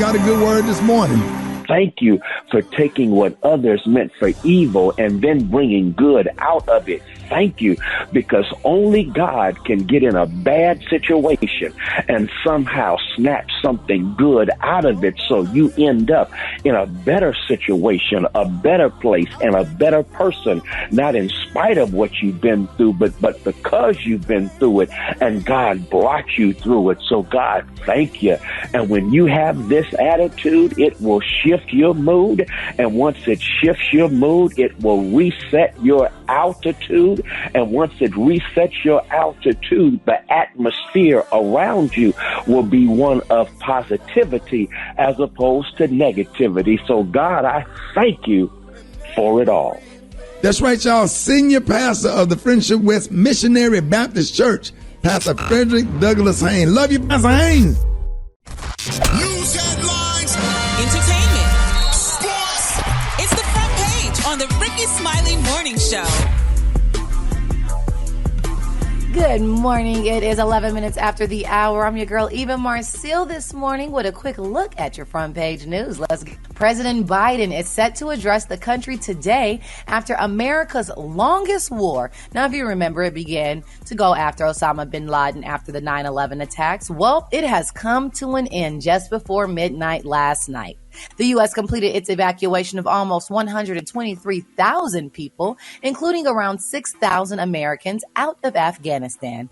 got a good word this morning. Thank you for taking what others meant for evil and then bringing good out of it. Thank you, because only God can get in a bad situation and somehow snatch something good out of it, so you end up in a better situation, a better place, and a better person, not in spite of what you've been through, but because you've been through it and God brought you through it. So God, thank you. And when you have this attitude, it will shift your mood. And once it shifts your mood, it will reset your altitude. And once it resets your altitude, the atmosphere around you will be one of positivity as opposed to negativity. So God, I thank you for it all. That's right, y'all. Senior pastor of the Friendship West Missionary Baptist Church, Pastor Frederick Douglass Haynes. Love you, Pastor Haynes. News headlines, entertainment, sports. It's the front page on the Rickey Smiley Morning Show. Good morning. It is 11 minutes after the hour. I'm your girl, Eva Marcille, this morning with a quick look at your front page news. Let's get. President Biden is set to address the country today after America's longest war. Now, if you remember, it began to go after Osama bin Laden after the 9/11 attacks. Well, it has come to an end just before midnight last night. The U.S. completed its evacuation of almost 123,000 people, including around 6,000 Americans out of Afghanistan.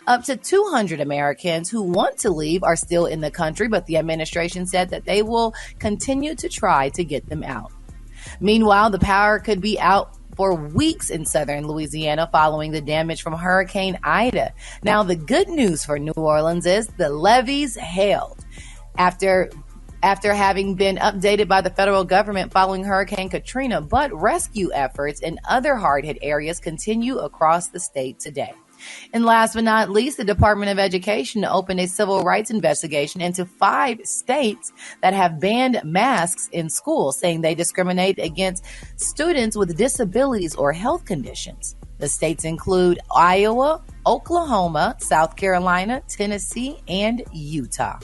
Up to 200 Americans who want to leave are still in the country, but the administration said that they will continue to try to get them out. Meanwhile, the power could be out for weeks in southern Louisiana following the damage from Hurricane Ida. Now, the good news for New Orleans is the levees held after having been updated by the federal government following Hurricane Katrina, but rescue efforts in other hard-hit areas continue across the state today. And last but not least, the Department of Education opened a civil rights investigation into 5 states that have banned masks in schools, saying they discriminate against students with disabilities or health conditions. The states include Iowa, Oklahoma, South Carolina, Tennessee, and Utah.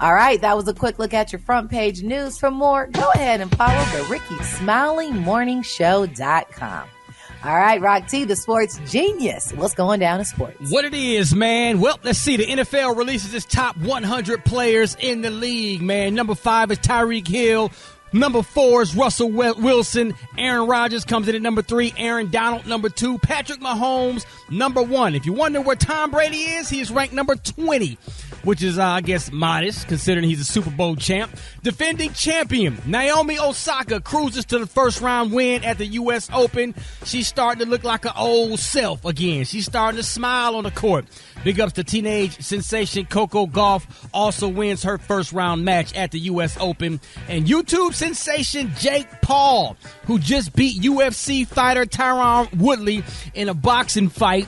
All right, that was a quick look at your front page news. For more, go ahead and follow the Rickey Smiley Morningshow.com. All right, Rock T, the sports genius. What's going down in sports? What it is, man. Well, let's see. The NFL releases its top 100 players in the league, man. Number 5 is Tyreek Hill. Number 4 is Russell Wilson. Aaron Rodgers comes in at number 3. Aaron Donald, number 2. Patrick Mahomes, number 1. If you wonder where Tom Brady is, he is ranked number 20, which is, I guess, modest, considering he's a Super Bowl champ. Defending champion Naomi Osaka cruises to the first-round win at the U.S. Open. She's starting to look like her old self again. She's starting to smile on the court. Big ups to teenage sensation Coco Gauff, also wins her first-round match at the U.S. Open. And YouTube sensation Jake Paul, who just beat UFC fighter Tyron Woodley in a boxing fight,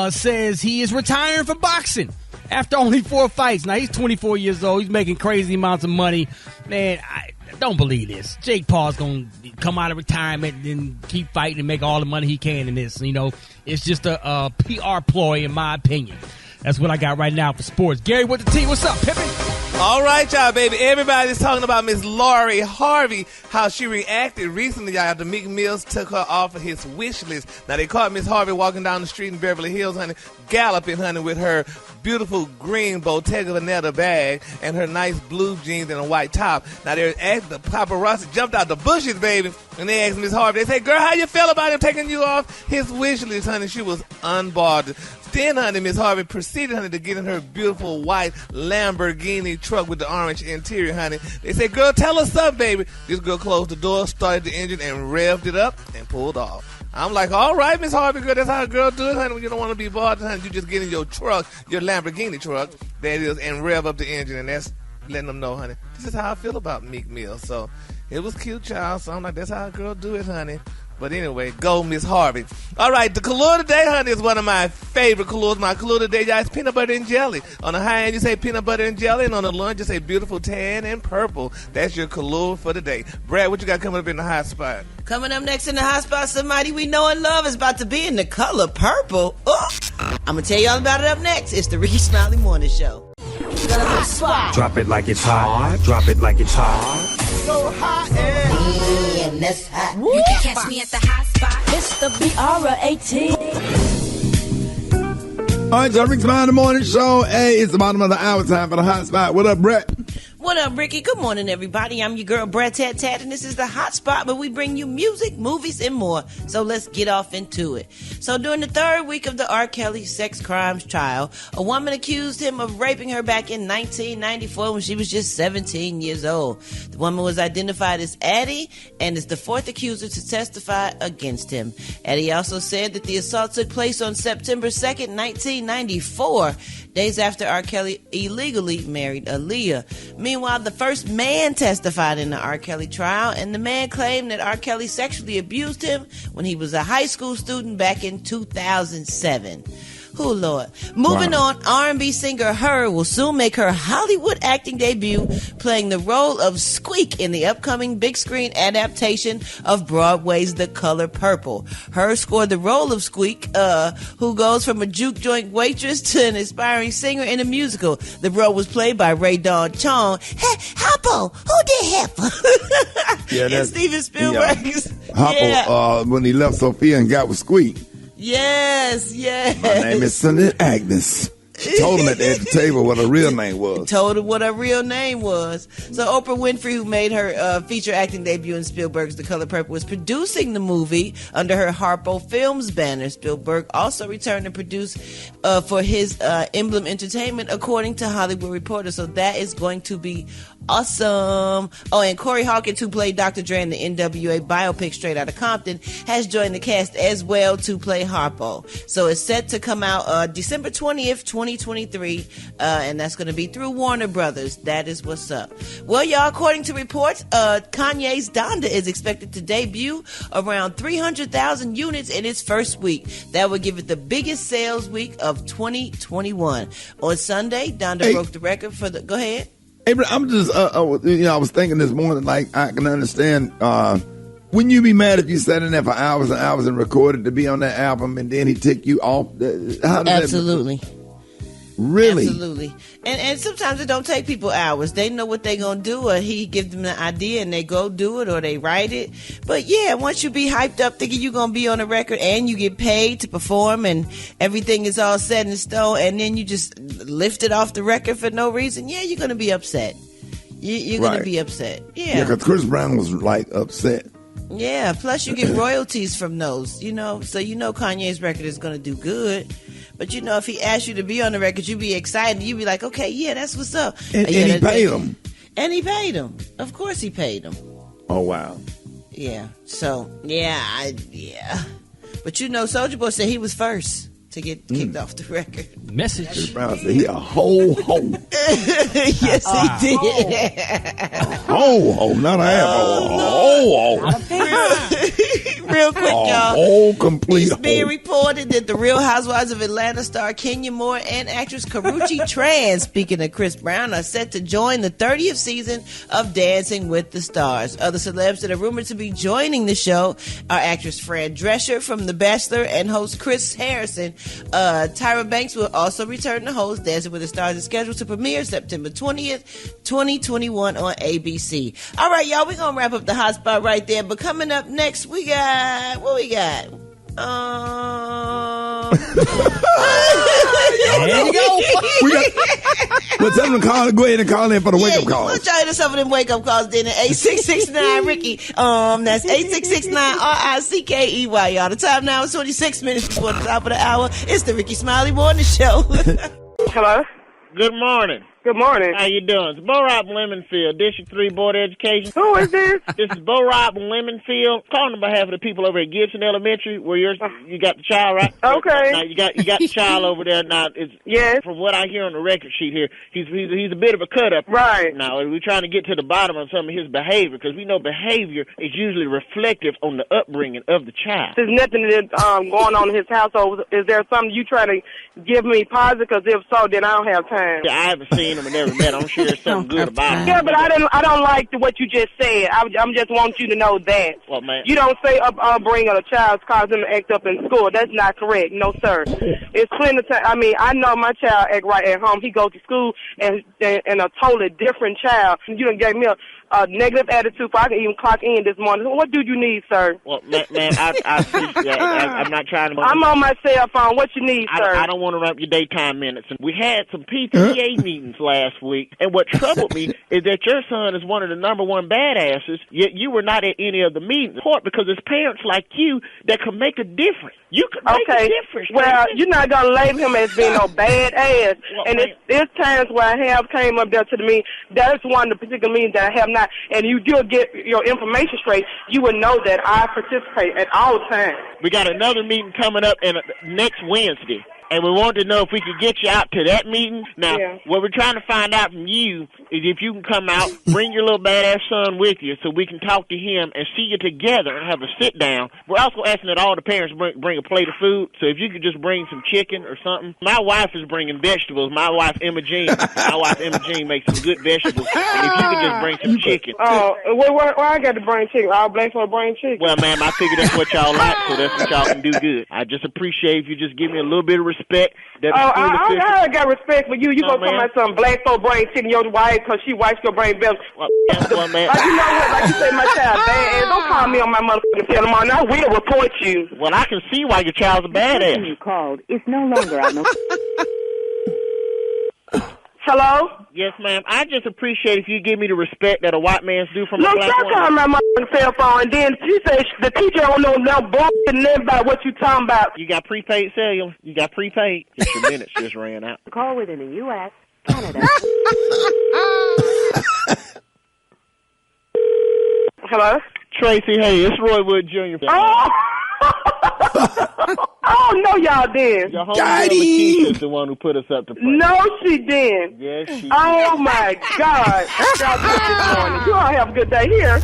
says he is retiring from boxing after only 4 fights. Now, he's 24 years old. He's making crazy amounts of money. Man, I don't believe this. Jake Paul's going to come out of retirement and keep fighting and make all the money he can in this. You know, it's just a PR ploy, in my opinion. That's what I got right now for sports. Gary with the T. What's up, Pippin? All right, y'all, baby. Everybody's talking about Miss Lori Harvey, how she reacted recently, y'all, after Meek Mills took her off of his wish list. Now, they caught Miss Harvey walking down the street in Beverly Hills, honey, galloping, honey, with her beautiful green Bottega Veneta bag and her nice blue jeans and a white top. Now, the paparazzi jumped out the bushes, baby, and they asked Miss Harvey, they said, girl, how you feel about him taking you off his wish list, honey? She was unbothered. Then, honey, Miss Harvey proceeded, honey, to get in her beautiful white Lamborghini truck with the orange interior, honey. They said, girl, tell us something, baby. This girl closed the door, started the engine, and revved it up and pulled off. I'm like, all right, Miss Harvey, girl, that's how a girl do it, honey. When you don't want to be bothered, honey, you just get in your truck, your Lamborghini truck, that is, and rev up the engine, and that's letting them know, honey, this is how I feel about Meek Mill. So it was cute, child. So I'm like, that's how a girl do it, honey. But anyway, go Miss Harvey. All right, the color today, honey, is one of my favorite colors. My color today, y'all, is peanut butter and jelly. On the high end, you say peanut butter and jelly, and on the low end, you say beautiful tan and purple. That's your color for the day. Brad, what you got coming up in the hot spot? Coming up next in the hot spot, somebody we know and love is about to be in the color purple. I'm going to tell you all about it up next. It's the Rickey Smiley Morning Show. The hot spot. Drop it like it's hot. Drop it like it's hot. So hot and that's hot. You can catch me at the hot spot. It's the BR18. All right, y'all, Rickey Smiley in the morning show. Hey, it's the bottom of the hour, time for the hot spot. What up, Brett? What up, Ricky? Good morning, everybody. I'm your girl, Brett Tat Tat, and this is the hot spot where we bring you music, movies, and more. So let's get off into it. So during the third week of the R. Kelly sex crimes trial, a woman accused him of raping her back in 1994 when she was just 17 years old. The woman was identified as Addie and is the fourth accuser to testify against him. Addie also said that the assault took place on September 2nd, 1994, days after R. Kelly illegally married Aaliyah. Meanwhile, the first man testified in the R. Kelly trial, and the man claimed that R. Kelly sexually abused him when he was a high school student back in 2007. Oh, Lord. Moving on, R&B singer Her will soon make her Hollywood acting debut, playing the role of Squeak in the upcoming big screen adaptation of Broadway's The Color Purple. Her scored the role of Squeak, who goes from a juke joint waitress to an aspiring singer in a musical. The role was played by Ray Dawn Chong. Hey, Hoppo, who did Hoppo? Yeah, and Steven Spielberg. Hoppo, when he left Sophia and got with Squeak. Yes. My name is Sunday Agnes. She told him at the table what her real name was. Told him what her real name was. So Oprah Winfrey, who made her feature acting debut in Spielberg's The Color Purple, was producing the movie under her Harpo Films banner. Spielberg also returned to produce for his Emblem Entertainment, according to Hollywood Reporter. So that is going to be awesome. Oh, and Corey Hawkins, who played Dr. Dre in the NWA biopic Straight Outta Compton, has joined the cast as well to play Harpo. So it's set to come out December 20th, 2023, and that's going to be through Warner Brothers. That is what's up. Well, y'all, according to reports, Kanye's Donda is expected to debut around 300,000 units in its first week. That would give it the biggest sales week of 2021. On Sunday, Donda broke the record for the... Go ahead. Hey, but I'm just, I was thinking this morning, like, I can understand, wouldn't you be mad if you sat in there for hours and hours and recorded to be on that album and then he took you off? How does Absolutely. Really? Absolutely. And sometimes it don't take people hours. They know what they gonna do, or he gives them the idea and they go do it, or they write it. But yeah, once you be hyped up thinking you're gonna be on a record and you get paid to perform and everything is all set in stone, and then you just lift it off the record for no reason, yeah, you're gonna be upset. You're gonna be upset. Yeah, because Chris Brown was like upset. Yeah, plus you get royalties from those, so Kanye's record is gonna do good. But if he asked you to be on the record, you'd be excited. You'd be like, okay, yeah, that's what's up. And he paid him. And he paid him. Of course he paid him. Oh, wow. Yeah. So, yeah. But Soulja Boy said he was first to get kicked off the record. Message. Chris Brown said he a hoe. Yes, he did. Ho, not a half ho. Real quick, y'all. Oh, complete. It's being reported that the Real Housewives of Atlanta star Kenya Moore and actress Karrueche Tran, speaking of Chris Brown, are set to join the 30th season of Dancing with the Stars. Other celebs that are rumored to be joining the show are actress Fran Drescher from The Bachelor and host Chris Harrison. Tyra Banks will also return to host Dancing with the Stars. Is scheduled to premiere September 20th, 2021 on ABC. All right, y'all, we're going to wrap up the hot spot right there. But coming up next, we got... What we got? There you go. Tell them to go ahead and call in for the wake-up calls. Let's try to some of them wake-up calls then at 8669 Ricky. That's 8669 RICKEY, y'all. The time now is 26 minutes before the top of the hour. It's the Rickey Smiley Morning Show. Hello? Good morning. Good morning. How you doing? It's Bo Rob Lemonfield, District 3 Board of Education. Who is this? This is Bo Rob Lemonfield. Calling on behalf of the people over at Gibson Elementary, where you got the child, right? Okay. Now you got the child over there. Now, yes. From what I hear on the record sheet here, he's a bit of a cut up. Right. Now we're trying to get to the bottom of some of his behavior, because we know behavior is usually reflective on the upbringing of the child. There's nothing going on in his household. Is there something you try to give me positive? Because if so, then I don't have time. I haven't seen seen him and never met him. I'm sure there's something good about him. Yeah, but I don't like what you just said. I'm just want you to know that. Well, man. You don't say bring a child cause them to act up in school. That's not correct. No, sir. It's plenty of time. I mean, I know my child act right at home. He goes to school and a totally different child. You done gave me a negative attitude, so I can even clock in this morning. What do you need, sir? Well, man, I appreciate that. I'm not trying to... I'm on my cell phone. What you need, sir? I don't want to run up your daytime minutes. We had some PTA meetings last week, and what troubled me is that your son is one of the number one badasses, yet you were not at any of the meetings. Because it's parents like you that can make a difference. You can make a difference. Well, you're not going to label him as being no bad ass. Well, and there's times where I have came up there to the meeting. That's one of the particular meetings that I have not. And you do get your information straight, you would know that I participate at all times. We got another meeting coming up next Wednesday. And we wanted to know if we could get you out to that meeting. Now, what we're trying to find out from you is if you can come out, bring your little badass son with you so we can talk to him and see you together and have a sit-down. We're also asking that all the parents bring a plate of food. So if you could just bring some chicken or something. My wife is bringing vegetables. My wife, Emma Jean makes some good vegetables. And if you could just bring some chicken. Oh, well, I got to bring chicken. All black for bring chicken. Well, ma'am, I figure that's what y'all like, so that's what y'all can do good. I just appreciate if you just give me a little bit of respect. I got respect for you. You gonna come at some black folk brain chicken your wife because she wipes your brain belly. Well, man. Like, you know what? Like you say, my child bad ass. Don't call me on my motherfucking telephone. I will report you. Well, I can see why your child's a badass. You called. It's no longer on the... Hello? Yes, ma'am. I just appreciate if you give me the respect that a white man's due from a black woman. Look, stop calling my motherfucking cell phone, and then she said the teacher don't know no bullshit and nothing about what you talking about. You got prepaid cellular? You got prepaid? Just your minutes just ran out. Call within the U.S., Canada. Hello? Tracy, hey, it's Roy Wood Jr. Oh, no, y'all did. Your homegirl Lakeisha's the one who put us up to play. No, she didn't. Yes, she did. Oh, my God. Y'all took this morning. You all have a good day here.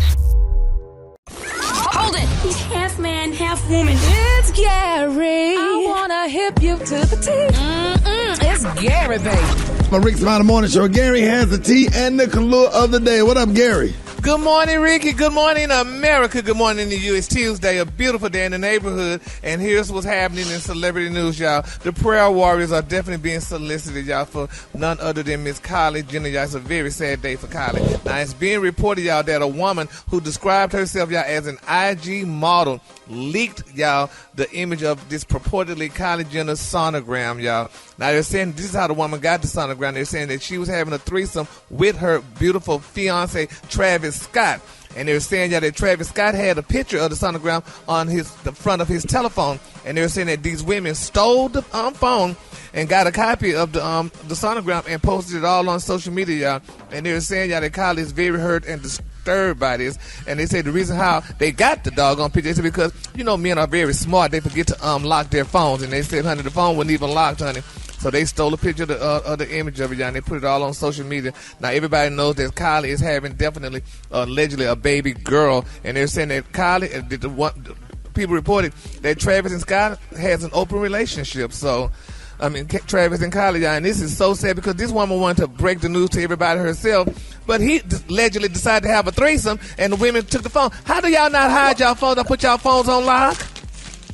Hold it. He's half man, half woman. It's Gary. I want to hip you to the T. It's Gary, baby. My Rickey Smiley Morning Show. Gary has the tea and the color of the day. What up, Gary? Good morning, Ricky. Good morning, America. Good morning to you. It's Tuesday, a beautiful day in the neighborhood, and here's what's happening in celebrity news, y'all. The prayer warriors are definitely being solicited, y'all, for none other than Miss Kylie Jenner, y'all. It's a very sad day for Kylie. Now, it's being reported, y'all, that a woman who described herself, y'all, as an IG model leaked, y'all, the image of this purportedly Kylie Jenner sonogram, y'all. Now, they're saying this is how the woman got the sonogram. They're saying that she was having a threesome with her beautiful fiance, Travis Scott. And they were saying that Travis Scott had a picture of the sonogram on the front of his telephone. And they were saying that these women stole the phone and got a copy of the sonogram and posted it all on social media, y'all. And they were saying, y'all, that Kylie is very hurt and disturbed by this. And they said the reason how they got the doggone picture is because, you know, men are very smart. They forget to lock their phones. And they said, honey, the phone wasn't even locked, honey. So they stole a picture of the image of it, y'all, and they put it all on social media. Now, everybody knows that Kylie is having definitely, allegedly, a baby girl. And they're saying that Kylie, people reported that Travis and Scott has an open relationship. So, I mean, Travis and Kylie, y'all, and this is so sad because this woman wanted to break the news to everybody herself. But he allegedly decided to have a threesome, and the women took the phone. How do y'all not hide y'all phones and put y'all phones on lock?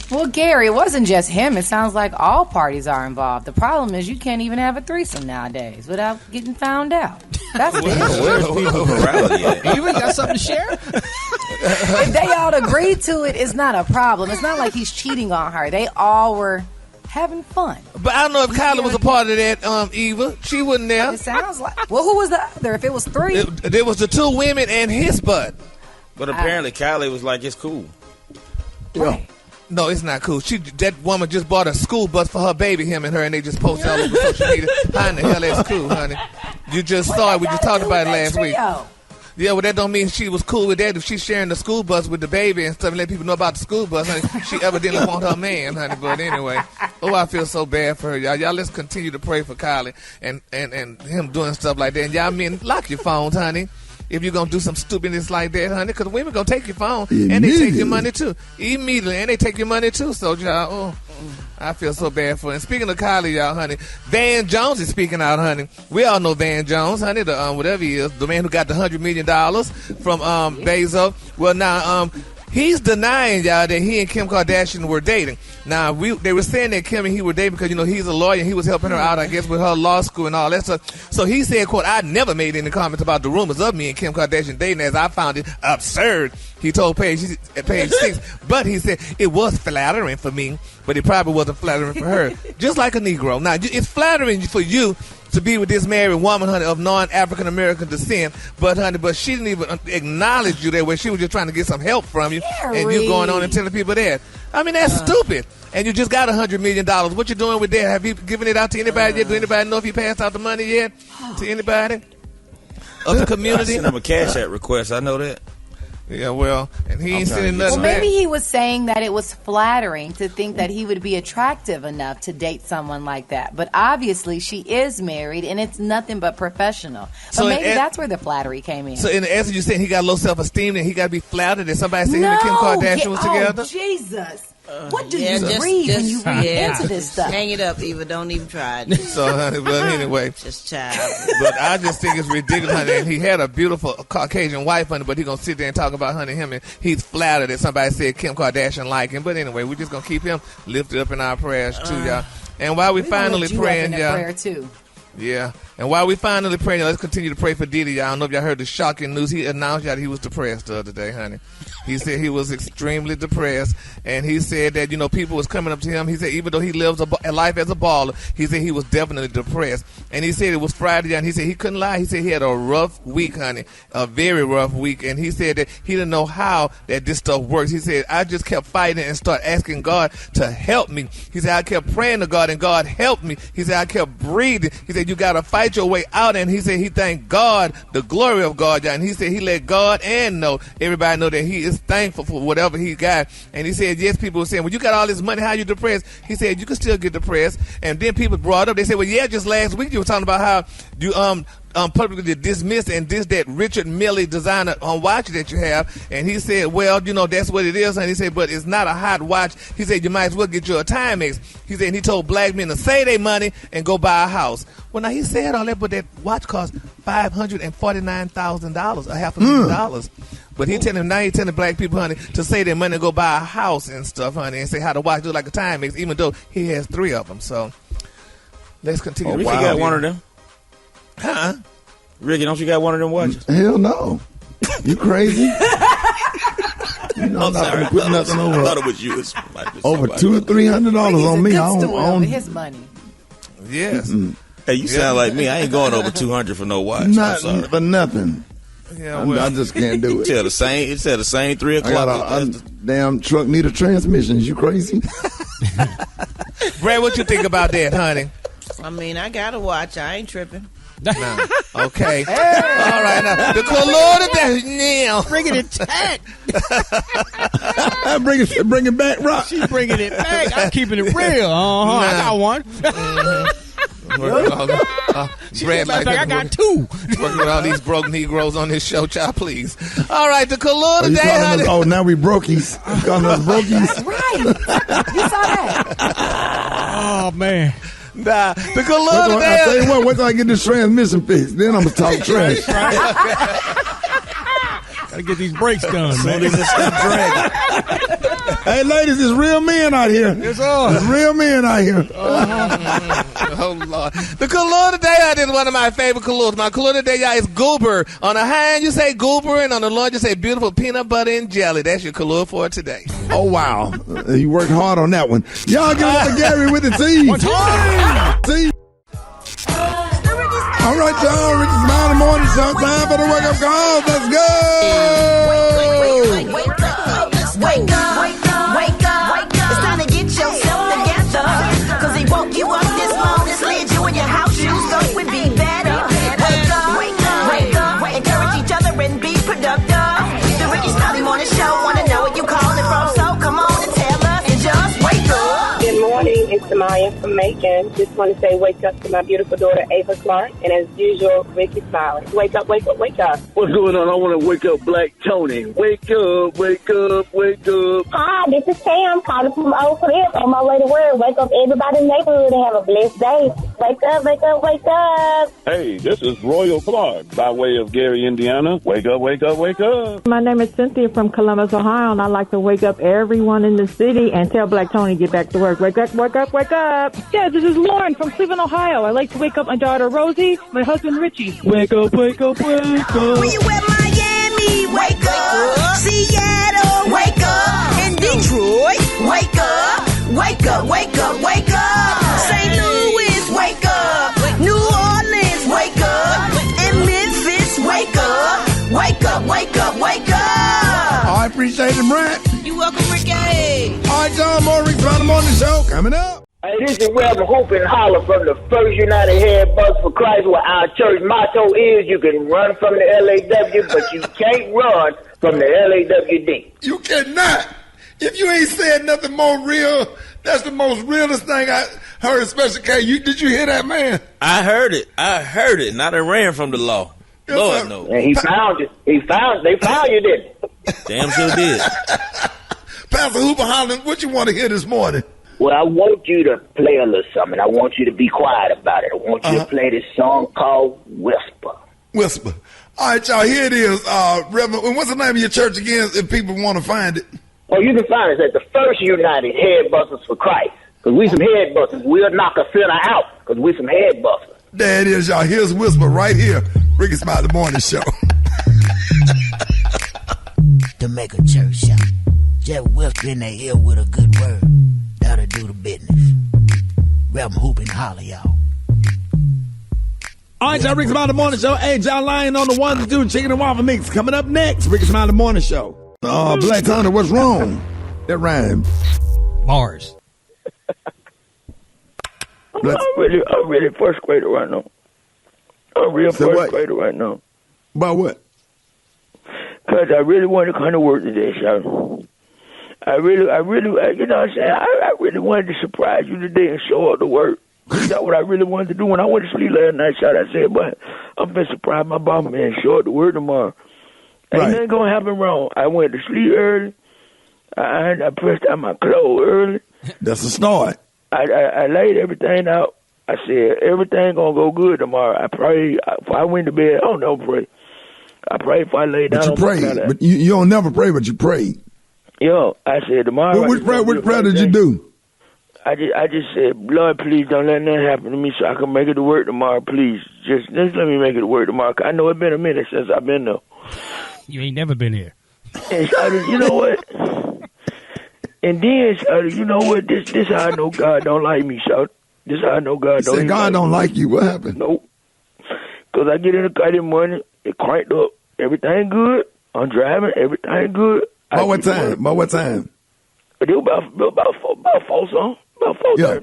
Well, Gary, it wasn't just him. It sounds like all parties are involved. The problem is you can't even have a threesome nowadays without getting found out. That's the issue. Where's people morality at? Even got something to share? If they all agreed to it, it's not a problem. It's not like he's cheating on her. They all were having fun. But I don't know if Kylie was a part of that, Eva. She wasn't there. It sounds like... Well, who was the other? If it was three? There was the two women and his butt. But apparently Kylie was like, it's cool. Right. No, it's not cool. That woman just bought a school bus for her baby, him and her, and they just posted all over social media. How in the hell that's cool, honey? You just saw it. We just talked about it last week. Yeah, well, that don't mean she was cool with that. If she's sharing the school bus with the baby and stuff and let people know about the school bus, honey, she evidently want her man, honey. But anyway, I feel so bad for her, y'all. Y'all, let's continue to pray for Kylie and him doing stuff like that. And y'all men, lock your phones, honey. If you're going to do some stupidness like that, honey, because women going to take your phone and they take your money too. Immediately, and they take your money too. So, y'all, I feel so bad for him. Speaking of Kylie, y'all, honey, Van Jones is speaking out, honey. We all know Van Jones, honey, the whatever he is, the man who got the $100 million from Bezos. Well, now he's denying, y'all, that he and Kim Kardashian were dating. Now, they were saying that Kim and he were dating because, he's a lawyer and he was helping her out, I guess, with her law school and all that stuff. So he said, quote, I never made any comments about the rumors of me and Kim Kardashian dating as I found it absurd. He told page 6, but he said it was flattering for me, but it probably wasn't flattering for her. Just like a Negro. Now, it's flattering for you to be with this married woman, honey, of non-African American descent, but she didn't even acknowledge you that way. She was just trying to get some help from you, and you going on and telling people that. I mean, that's stupid. And you just got $100 million. What you doing with that? Have you given it out to anybody yet? Do anybody know if you passed out the money yet to anybody of the community? I sent him a Cash App request. I know that. Yeah, well, and he ain't sending nothing Well, maybe back. he was saying that it was flattering to think that he would be attractive enough to date someone like that. But obviously, she is married, and it's nothing but professional. But So maybe that's where the flattery came in. So in the essence, you're saying he got low self-esteem and he got to be flattered that somebody said him and Kim Kardashian was together? Oh, Jesus. What do Yeah, you just- read when just- you read yeah. into this stuff? Hang it up, Eva. Don't even try it. So, honey, but anyway. Just child. But I just think it's ridiculous, honey. And he had a beautiful Caucasian wife, honey, but he going to sit there and talk about, honey, him, and he's flattered that somebody said Kim Kardashian like him. But anyway, we're just going to keep him lifted up in our prayers, too, y'all. And while we finally praying, y'all. Prayer too. Yeah. And while we finally praying, let's continue to pray for Diddy. Y'all, I don't know if y'all heard the shocking news. He announced y'all that he was depressed the other day, honey. He said he was extremely depressed. And he said that, people was coming up to him. He said even though he lives a life as a baller, he said he was definitely depressed. And he said it was Friday, and he said he couldn't lie. He said he had a rough week, honey, a very rough week. And he said that he didn't know how that this stuff works. He said, I just kept fighting and started asking God to help me. He said, I kept praying to God, and God helped me. He said, I kept breathing. He said, you got to fight your way out. And he said he thanked God, the glory of God, and he said he let God and everybody know that he is thankful for whatever he got. And he said, yes, people were saying, well, you got all this money, how you depressed? He said, you can still get depressed. And then people brought up, they said, well, yeah, just last week you were talking about how you publicly dismissed and dissed that Richard Mille designer watch that you have. And he said, well, that's what it is. And he said, but it's not a hot watch. He said, you might as well get you a Timex. He said, and he told black men to save their money and go buy a house. Well, now he said all that, but that watch cost $549,000, $500,000. But he's telling black people, honey, to save their money and go buy a house and stuff, honey, and say how the watch look like a Timex, even though he has 3 of them. So let's continue. Ricky got one of them. Huh? Ricky, don't you got one of them watches? Hell no. You crazy? I'm not going to put nothing over. I thought it was you. Over $200 or $300 on me. I own his money. Yes. Hey, you sound like me. I ain't going over 200 for no watch. Not for nothing. Yeah, I just can't do it. It said the same 3 o'clock. A damn truck need a transmission. You crazy? Brad, what you think about that, honey? I mean, I got to watch. I ain't tripping. No. Okay. Hey. All right. Now, the color today. Now. Bringing it back. Bring it back, Rock. She's bringing it back. I'm keeping it real. I got one. Brad, like I got 2. Working with all these broke Negroes on this show, child, please. All right, the color today, honey. Now we brokies. Calling us brokies. That's right. You saw that. Oh, man. Nah, the color today. I tell you what, once I get this transmission fixed, then I'm going to talk trash. Gotta get these brakes done, man. Hey, ladies, it's real men out here. It's all. It's real men out here. Oh, Lord. The color today is one of my favorite colors. My color today, y'all, is goober. On the high end, you say goober, and on the low, you say beautiful peanut butter and jelly. That's your color for today. Oh, wow. You worked hard on that one. Y'all give it to Gary with the T. One time. T. All right, y'all. Rickey Smiley morning show. Time for the wake up call. Let's go. Wake up. Wake up. Wake up. It's time to get yourself together. Cause they woke you up this morning, slid you in your house shoes, so it would be better. Wake up. Wake up. Wake up. Encourage each other and be productive. The Rickey Smiley morning show. Wanna know where you calling from, so come on and tell us and just wake up. Good morning, it's Samaya Diane from Macon. Just want to say wake up to my beautiful daughter, Ava Clark, and as usual, Rickey Smiley. Wake up, wake up, wake up. What's going on? I want to wake up Black Tony. Wake up, wake up, wake up. Hi, this is Sam calling from Oak Cliff on my way to work. Wake up everybody in the neighborhood and have a blessed day. Wake up, wake up, wake up. Hey, this is Royal Clark by way of Gary, Indiana. Wake up, wake up, wake up. My name is Cynthia from Columbus, Ohio, and I like to wake up everyone in the city and tell Black Tony to get back to work. Wake up, wake up, wake up. Yeah, this is Lauren from Cleveland, Ohio. I like to wake up my daughter, Rosie, my husband, Richie. Wake up, wake up, wake up. When you at Miami, wake up. Seattle, wake up. In Detroit, wake up. Wake up, wake up, wake up. St. Louis, wake up. New Orleans, wake up. In Memphis, wake up. Wake up, wake up, wake up. I appreciate it, Brent. You're welcome, Ricky. All right, John Moore, Rick Smiley Morning Show coming up. Hey, this is Reverend Hoop and Holler from the First United Head Bus for Christ, where our church motto is you can run from the LAW, but you can't run from the LAWD. You cannot. If you ain't said nothing more real, that's the most realest thing I heard, Special K. Did you hear that, man? I heard it. Not I ran from the law. Yes, Lord knows. And he found you. They found you, didn't they? Damn sure did. Pastor Hooper Holland, what you want to hear this morning? Well, I want you to play a little something. I want you to be quiet about it. I want you to play this song called Whisper. Whisper. All right, y'all, here it is. Reverend, and what's the name of your church again if people want to find it? Oh, you can find us at the First United Head Busters for Christ. Because we some head busters. We'll knock a sinner out because we some head busters. There it is, y'all. Here's Whisper right here. Rickey Smiley Morning Show. To make a church shout. Just whisper in their ear with a good word. That'll do the business. Reverend Hoop and Holler, y'all. All right, y'all, Rickey Smiley Morning Show. Hey, John Lyon on the 1 to 2 chicken and waffle mix. Coming up next, Rickey Smiley Morning Show. Black Tony, what's wrong? That rhymes. Bars. I'm really first grader right now. I'm real So first what? grader right now. About what? Because I really want to come to work today, son. I really, you know what I'm saying? I really wanted to surprise you today and show up to work. That's what I really wanted to do. When I went to sleep last night, I said, but I'm going to surprise my boss, man, show up to work tomorrow. Ain't nothing going to happen wrong. I went to sleep early. I pressed out my clothes early. That's a start. I laid everything out. I said, everything going to go good tomorrow. I prayed. If I went to bed, I don't pray. I prayed if I laid down. But you prayed. But you don't never pray, but you prayed. Yo, I said tomorrow. Which prayer did you do? I just said, Lord, please don't let nothing happen to me so I can make it to work tomorrow, please. Just let me make it to work tomorrow. I know it's been a minute since I've been there. You ain't never been here. And you know what? And then, you know what? This how I know God don't like me, so this how I know God don't like me. God don't like you. What happened? Nope. Because I get in the car this morning, it cranked up. Everything good. I'm driving. Everything good. About what time? It was about 4 something. About 4:30. Yeah.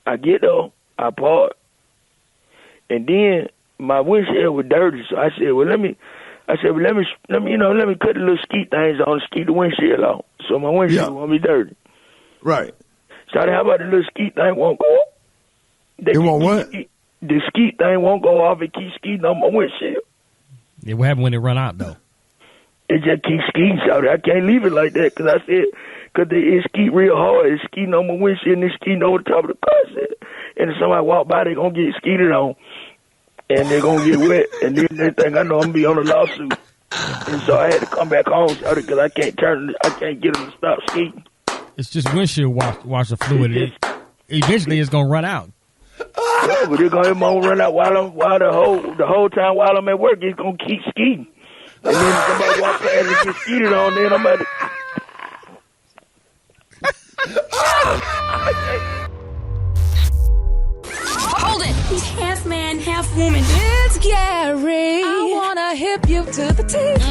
I get there, I park, and then my windshield was dirty. So I said, let me cut the little skeet things on, skeet the windshield off, so my windshield won't be dirty. Right. So how about the little skeet thing won't go up? It won't what? The skeet thing won't go off. It keeps skeeting on my windshield. Yeah, what happened when it run out though? It just keeps skeeting, so I can't leave it like that because I said. Because it skeet real hard. It's skeeting on my windshield and it's skeeting over the top of the car. And if somebody walk by, they're going to get skeeted on. And they're going to get wet. And then they think I know I'm going to be on a lawsuit. And so I had to come back home because I can't get them to stop skeeting. It's just windshield washer fluid. Eventually it's going to run out. Yeah, but it's going to run out while the whole time while I'm at work, it's going to keep skeeting. And then if somebody walk past and get skeeted on, then I'm about to... Hold it! He's half man, half woman. It's Gary. I wanna hip you to the teeth.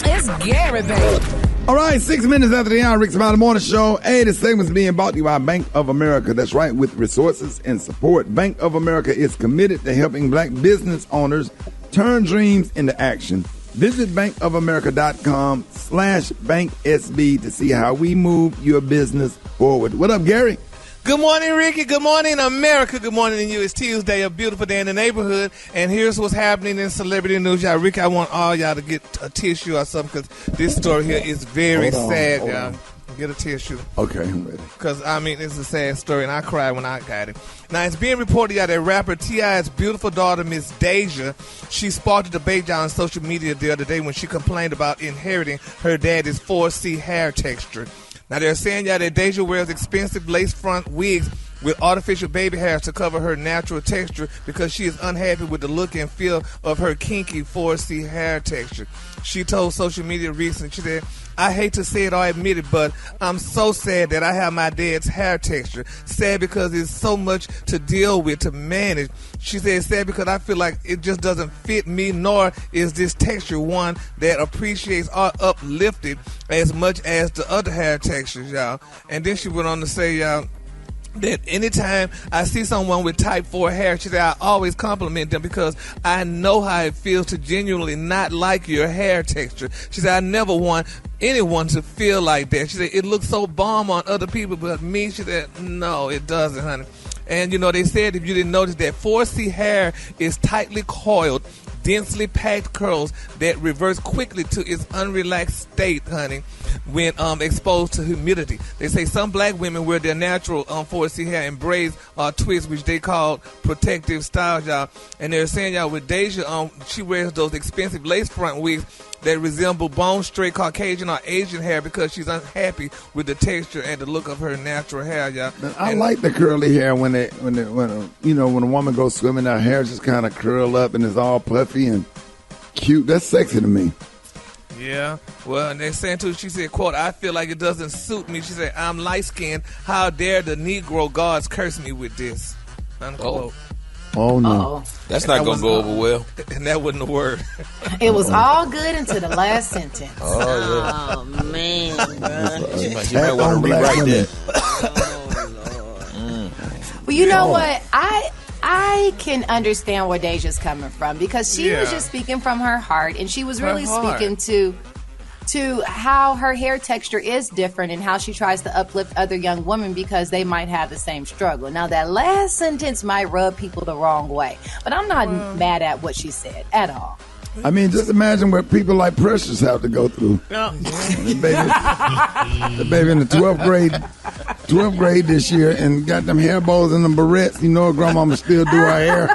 It's Gary, baby. All right, 6 minutes after the hour, Rickey Smiley Morning Show. Hey, this segment's being brought to you by Bank of America. That's right, with resources and support. Bank of America is committed to helping black business owners turn dreams into action. Visit bankofamerica.com/banksb to see how we move your business forward. What up, Gary? Good morning, Ricky. Good morning, America. Good morning to you. It's Tuesday, a beautiful day in the neighborhood. And here's what's happening in celebrity news, y'all. Ricky, I want all y'all to get a tissue or something because this story here is very sad, y'all. Get a tissue. Okay, I'm ready. Because, I mean, it's a sad story, and I cried when I got it. Now, it's being reported that rapper T.I.'s beautiful daughter, Miss Deja, she sparked a debate on social media the other day when she complained about inheriting her daddy's 4C hair texture. Now, they're saying that Deja wears expensive lace front wigs with artificial baby hairs to cover her natural texture because she is unhappy with the look and feel of her kinky 4C hair texture. She told social media recently, she said, I hate to say it or admit it, but I'm so sad that I have my dad's hair texture. Sad because it's so much to deal with, to manage. She said sad because I feel like it just doesn't fit me, nor is this texture one that appreciates or uplifted as much as the other hair textures, y'all. And then she went on to say, y'all, that anytime I see someone with type 4 hair, she said, I always compliment them because I know how it feels to genuinely not like your hair texture. She said, I never want anyone to feel like that. She said, it looks so bomb on other people, but me, she said, no, it doesn't, honey. And, you know, they said, if you didn't notice, that 4C hair is tightly coiled, densely packed curls that reverse quickly to its unrelaxed state, honey, when exposed to humidity. They say some black women wear their natural 4C hair in braids or twists, which they call protective styles, y'all. And they're saying, y'all, with Deja, she wears those expensive lace front wigs that resemble bone straight Caucasian or Asian hair because she's unhappy with the texture and the look of her natural hair, y'all. I like the curly hair when a woman goes swimming, her hair just kind of curl up and it's all puffy and cute. That's sexy to me. Yeah. Well, and they're saying too, she said, quote, I feel like it doesn't suit me. She said, I'm light-skinned. How dare the Negro gods curse me with this? Unquote. Oh, no. Uh-oh. That's not going to go over well. And that wasn't a word. It was all good until the last sentence. Oh, man. You might want to rewrite that. Well, you know what? I can understand where Deja's coming from because she was just speaking from her heart, and she was really speaking to how her hair texture is different and how she tries to uplift other young women because they might have the same struggle. Now, that last sentence might rub people the wrong way, but I'm not mad at what she said at all. I mean, just imagine what people like Precious have to go through. The baby in the 12th grade this year and got them hair bows and them barrettes. You know, grandmama still do her hair.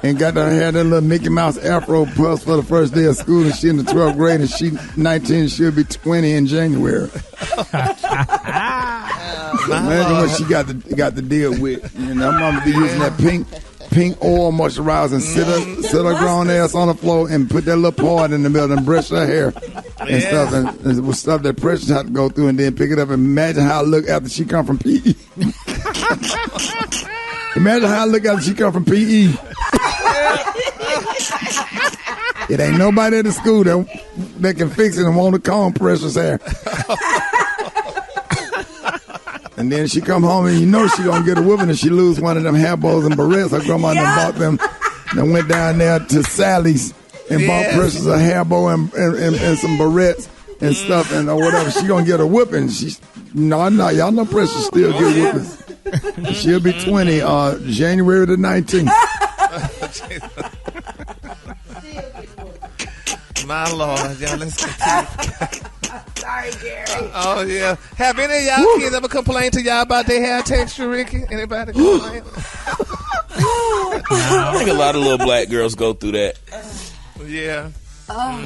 And got her hair, that little Mickey Mouse afro plus for the first day of school, and she in the 12th grade, and she 19, she'll be 20 in January. Imagine what she got to deal with. You know, mama be using that pink oil moisturizer and sit her grown ass on the floor and put that little part in the middle and brush her hair and stuff, and with stuff that Precious had to go through, and then pick it up and imagine how it look after she come from PE. Imagine how it look after she come from PE. It ain't nobody at the school that can fix it and want to comb Precious hair. And then she come home and you know she gonna get a whooping if she lose one of them hair bows and barrettes. Her grandma done bought them and went down there to Sally's and bought Precious a hair bow and some barrettes and stuff and or whatever. She gonna get a whooping. No, y'all know Precious still get whoopings. She'll be 20 January the 19th. My Lord, y'all, let's continue. Sorry, Gary. Oh, yeah. Have any of y'all kids ever complained to y'all about their hair texture, Ricky? Anybody complain? I think a lot of little black girls go through that. Yeah. Well,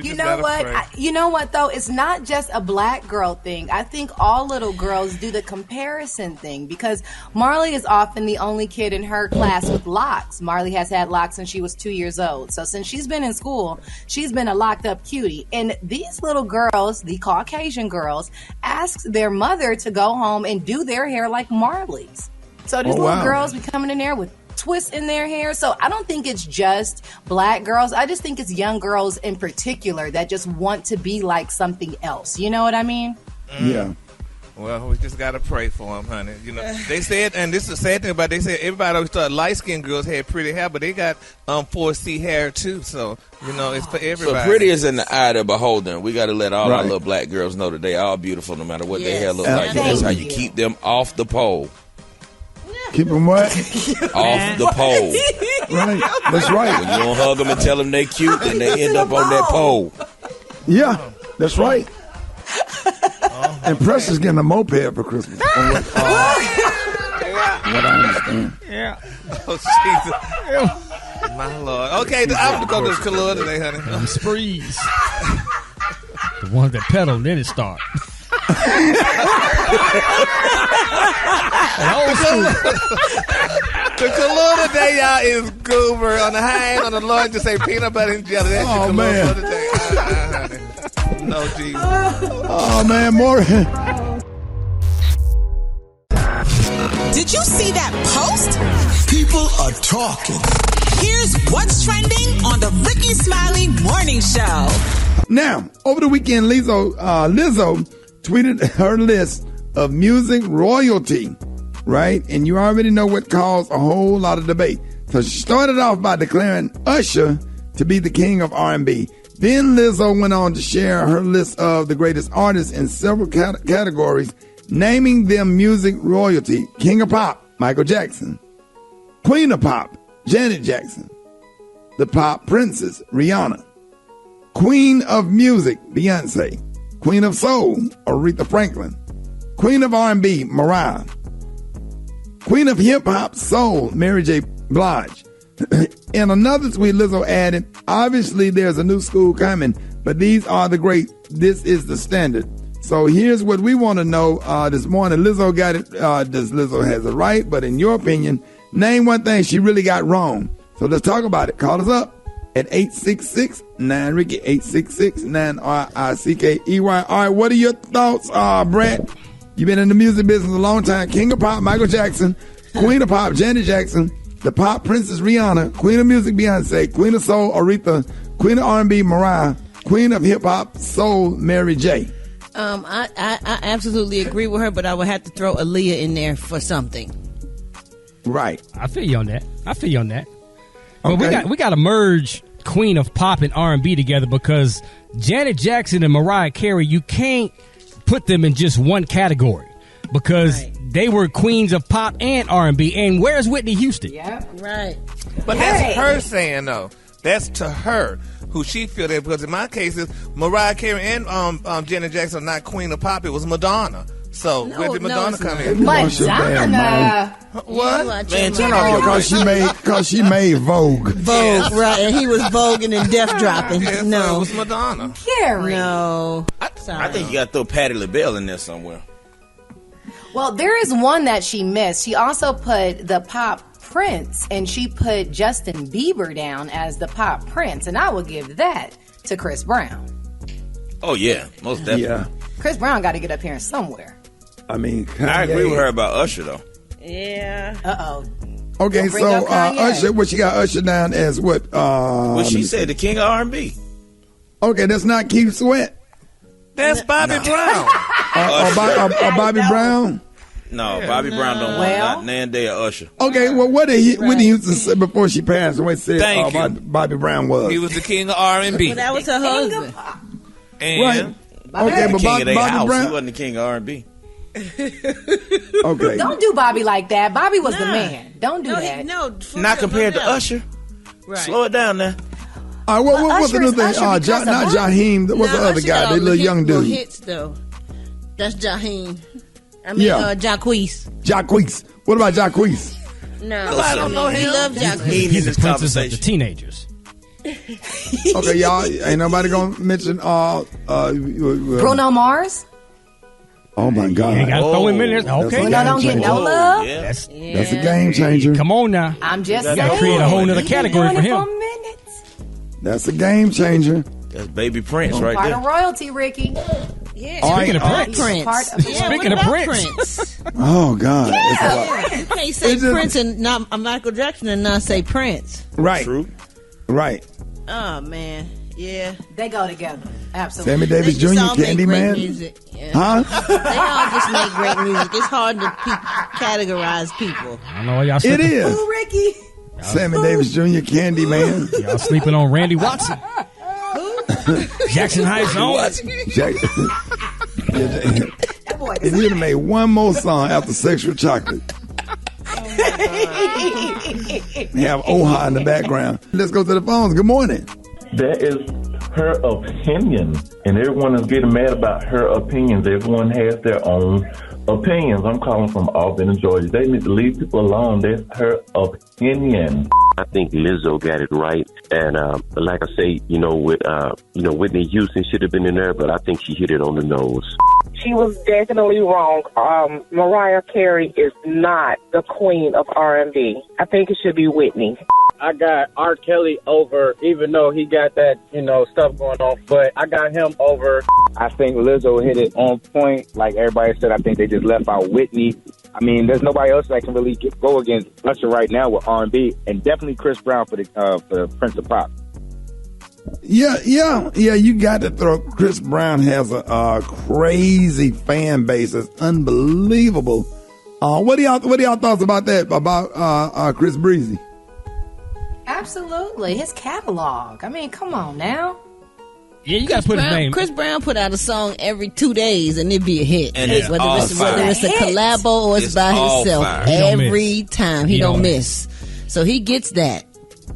you know what? You know what, though? It's not just a black girl thing. I think all little girls do the comparison thing because Marley is often the only kid in her class with locks. Marley has had locks since she was 2 years old. So since she's been in school, she's been a locked up cutie. And these little girls, the Caucasian girls, ask their mother to go home and do their hair like Marley's. So these little girls be coming in there with twists in their hair. So I don't think it's just black girls. I just think it's young girls in particular that just want to be like something else. You know what I mean? Yeah. Well, we just got to pray for them, honey. You know, they said, and this is the sad thing about it, they said everybody always thought light-skinned girls had pretty hair, but they got 4C hair too. So, you know, it's for everybody. So pretty is in the eye of the beholder. We got to let all our little black girls know that they are beautiful no matter what their hair look like. And that's how you keep them off the pole. Keep them what? Off the pole. Right. That's right. When you don't hug them and tell them they cute, then they end up on that pole. Yeah, that's right. And Precious getting a moped for Christmas. What I understand. Yeah. Oh, Jesus. My Lord. Okay, I'm going to go to Kahlua today, honey. Sprees. The ones that pedal, then it start. The Kahlua today, y'all, is goober. On the high end, on the low end, just say peanut butter and jelly. That's your Kahlua today. Honey. No, Jesus. Oh, man, more. Did you see that post? People are talking. Here's what's trending on the Rickey Smiley Morning Show. Now, over the weekend, Lizzo tweeted her list of music royalty, right? And you already know what caused a whole lot of debate. So she started off by declaring Usher to be the king of R&B. Then Lizzo went on to share her list of the greatest artists in several categories, naming them music royalty. King of Pop, Michael Jackson. Queen of Pop, Janet Jackson. The Pop Princess, Rihanna. Queen of Music, Beyonce. Queen of Soul, Aretha Franklin. Queen of R&B, Mariah. Queen of Hip Hop, Soul, Mary J. Blige. In another tweet, Lizzo added, obviously there's a new school coming, but these are the great. This is the standard. So here's what we want to know this morning. Lizzo got it. Does Lizzo has it right? But in your opinion, name one thing she really got wrong. So let's talk about it. Call us up at 866-9-RICKY, 866-9-RICKEY. All right, what are your thoughts, Brett? You've been in the music business a long time. King of Pop, Michael Jackson. Queen of Pop, Janet Jackson. The Pop Princess, Rihanna. Queen of Music, Beyonce. Queen of Soul, Aretha. Queen of R&B, Mariah. Queen of Hip Hop, Soul, Mary J. I absolutely agree with her, but I would have to throw Aaliyah in there for something. Right. I feel you on that. Well, Okay. we got to merge Queen of Pop and R&B together because Janet Jackson and Mariah Carey, you can't put them in just one category because they were queens of pop and R&B. And where's Whitney Houston? Yeah, right. But that's her saying, though. That's to her who she feel that, because in my case, Mariah Carey and Janet Jackson are not Queen of Pop. It was Madonna. So where did Madonna come in? Madonna. What? Man, turn off your Because she made Vogue. Vogue, right. And he was voguing and death dropping. Yeah, No. so it was Madonna. Carrie. No. I think you got to throw Patti LaBelle in there somewhere. Well, there is one that she missed. She also put the Pop Prince, and she put Justin Bieber down as the Pop Prince, and I will give that to Chris Brown. Oh, yeah. Most definitely. Yeah. Chris Brown got to get up here somewhere. I mean, I agree with her about Usher, though. Yeah. Uh-oh. Okay, Don't bring so up Kanye. Usher, what you got Usher down as what? Well, she said the king of R&B. Okay, that's not Keith Sweat. That's Bobby Brown. Bobby Brown? No, Bobby Brown don't want not Nan Day or Usher. Okay, well, what did Whitney Houston say before she passed away? Said Thank you. Bobby Brown was. He was the king of R&B. Well, that was her husband. And Right. Okay, but king of their Bobby house. He Brown. wasn't the king of R&B. Okay. Don't do Bobby like that. Bobby was the man. Don't do that. Not compared to Usher. Right. Slow it down now. All right, what was the new thing? Not Jaheim. What's the other guy? The little young dude. Hits though. That's Jaheim. I mean, Jacquees. Jacquees. What about Jacquees? No, I don't know he him. loves Jacquees. He's the princess of the teenagers. Okay, y'all. Ain't nobody gonna mention Bruno Mars? Oh my God! You gotta throw him in there. Okay. Bruno don't get no love? That's a game changer. Come on now. I'm just You saying. gotta create a whole nother category for him. That's a game changer. That's Baby Prince Part right of there. royalty, Ricky. Yeah. Speaking of Prince. Part of Speaking of Prince. Oh God! You can't say Prince and not Michael Jackson and not say Prince. Right. True. Right. Oh man, yeah. They go together. Absolutely. Sammy Davis They just Jr., all make great Candyman. music. Yeah. Huh? They all just make great music. It's hard to categorize people. I don't know why y'all It sleeping. is. Ooh, Ricky. Sammy Davis Jr., Candyman. Y'all sleeping on Randy Watson. Jackson Heights on. That boy If you'd have made one more song after Sexual Chocolate, We have Oha in the background. Let's go to the phones. Good morning. That is her opinion, and everyone is getting mad about her opinions. Everyone has their own opinions. I'm calling from Albany, Georgia. They need to leave people alone. That's her opinion. I think Lizzo got it right, and like I say, Whitney Houston should have been in there, but I think she hit it on the nose. She was definitely wrong. Mariah Carey is not the queen of R&B. I think it should be Whitney. I got R. Kelly over, even though he got that, stuff going on, but I got him over. I think Lizzo hit it on point. Like everybody said, I think they just left out Whitney. I mean, there's nobody else that can really go against Usher right now with R&B, and definitely Chris Brown for the Prince of Pop. Yeah. You got to throw. Chris Brown has a crazy fan base. It's unbelievable. What are y'all thoughts about that? About Chris Breezy? Absolutely, his catalog. I mean, come on now. Yeah, you got to put his name. Chris Brown put out a song every 2 days and it'd be a hit. And it's whether it's a collabo or it's by himself. Every time he don't miss. So he gets that.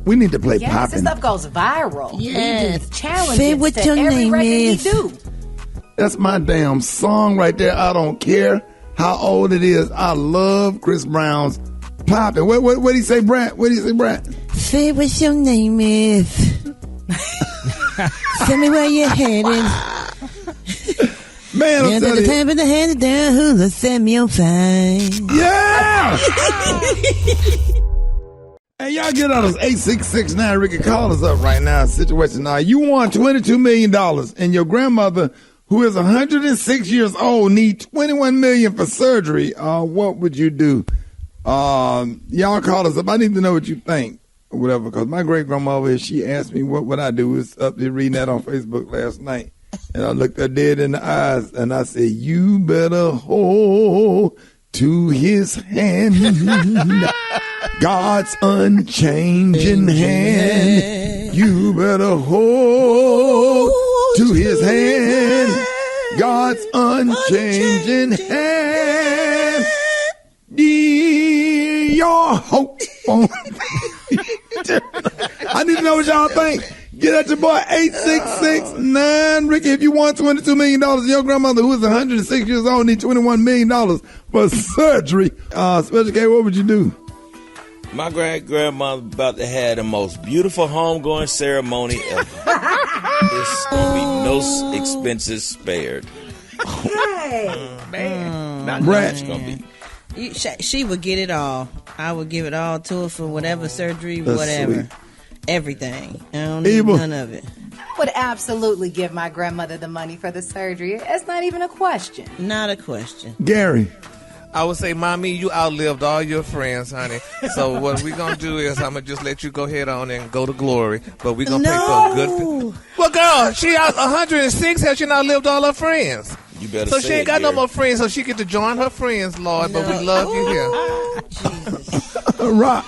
We need to play Yes, poppin'. this stuff goes viral. Yes. He does challenges Say what to your every name record is. he do. That's my damn song right there. I don't care how old it is. I love Chris Brown's poppin'. What did he say, Brad? What did he say, Brad? Say what your name is. Tell me where you're headed. Man, I'm telling you. Time for the hand down. Who's a Samuel Fine? Yeah! Hey, y'all get out of 8669. Ricky, call us up right now. Situation now. You won $22 million, and your grandmother, who is 106 years old, need $21 million for surgery. What would you do? Y'all call us up. I need to know what you think. Or whatever, because my great grandmother, she asked me what would I do. Was up there reading that on Facebook last night, and I looked her dead in the eyes, and I said, "You better hold to His hand, God's unchanging hand. You better hold to His hand, God's unchanging hand. Your hope on." I need to know what y'all think. Get at your boy 866-9 Ricky. If you won $22 million, your grandmother, who is 106 years old, needs $21 million for surgery. Special K, what would you do? My great-grandmother about to have the most beautiful homegoing ceremony ever. It's going to be no expenses spared. Man. Not much going to be. She would get it all. I would give it all to her for whatever surgery, That's whatever. Sweet. Everything. I don't need none of it. Would absolutely give my grandmother the money for the surgery. It's not even a question. Not a question. Gary. I would say, Mommy, you outlived all your friends, honey. So what we're going to do is I'm going to just let you go ahead on and go to glory. But we're going to pay for a good... Well, girl, she out 106. Has she not lived all her friends? You better so say she ain't got it, no Gary. more friends, so she get to join her friends, Lord. But we love you here. Rock.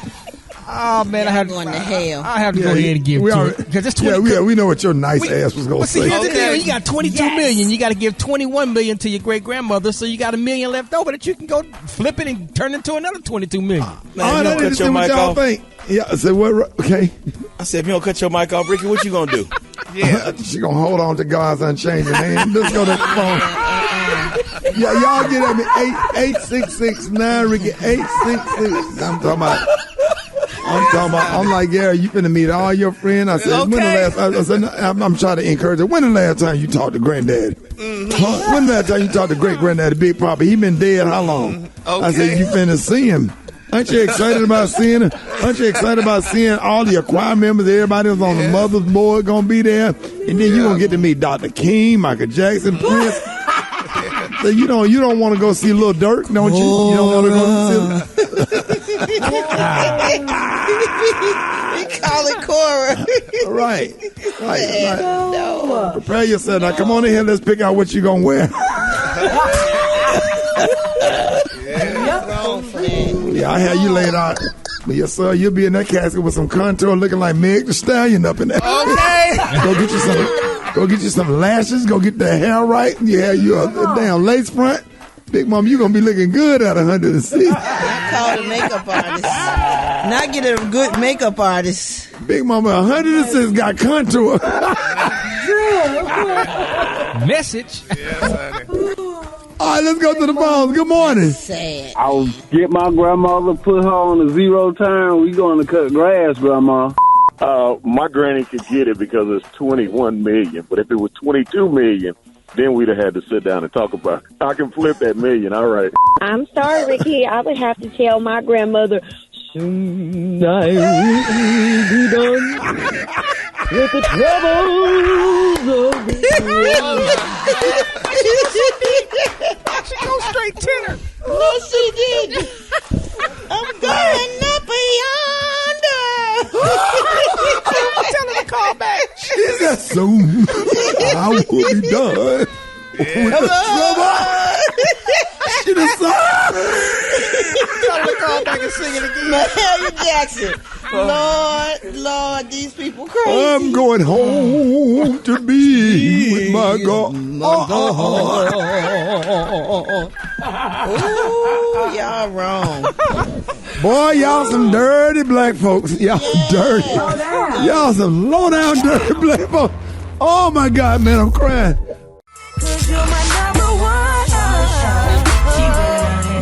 Oh man, I have going to hell. I have to go ahead and give we to are- it because it's 20. we know what your nice ass was going to See, say. here's the deal. You got $22 million. You got to give $21 million to your great grandmother, so you got $1 million left over that you can go flip it and turn into another $22 million. I need to see what y'all think. Yeah, I said, what? Okay. I said, if you don't cut your mic off, Ricky, what you going to do? Yeah. She going to hold on to God's unchanging hand. Let's go to the phone. Yeah, y'all get at me. 866-9 Ricky. 866. I'm like, Gary, you finna meet all your friends. I said, when the last? I said, I'm trying to encourage her. When the last time you talked to Granddaddy? Huh? When the last time you talked to Great Granddaddy Big Papa? He been dead how long? I said, you finna see him. Aren't you excited about seeing him? Aren't you excited about seeing all your choir members? Everybody was on the mother's board gonna be there, and then you gonna get to meet Dr. King, Michael Jackson, Prince. So you don't want to go see Lil Durk, don't you? You don't want to go see. He call it Cora. Right. No. Prepare yourself. Now come on in here. Let's pick out what you're gonna wear. Yeah, I had you laid out. But yes, sir, you'll be in that casket with some contour looking like Meg the Stallion up in there. Okay. Go get you some lashes. Go get the hair right. Yeah, you a damn lace front. Big Mama, you gonna be looking good at 106. I called a makeup artist. Not get a good makeup artist. Big Mama, 106 got contour. Message. Yes, honey. All right, let's go to the phones. Good morning. Sad. I'll get my grandmother, put her on a 0 turn. We going to cut grass, Grandma. My granny could get it because it's 21 million. But if it was 22 million, then we'd have had to sit down and talk about it. I can flip that million. All right. I'm sorry, Ricky. I would have to tell my grandmother, soon I will be done with the troubles of this world. She goes straight tenor. No, she did. I'm going up yonder. Tell her to call back. She said, soon I will be done with the trouble. She just Tell her to call back and sing it again. Mahalia Jackson. Lord, these people crazy. I'm going home to be with my God. Ooh, y'all wrong. Boy, y'all some dirty black folks. Y'all dirty. Y'all some low down dirty black folks. Oh my God, man, I'm crying.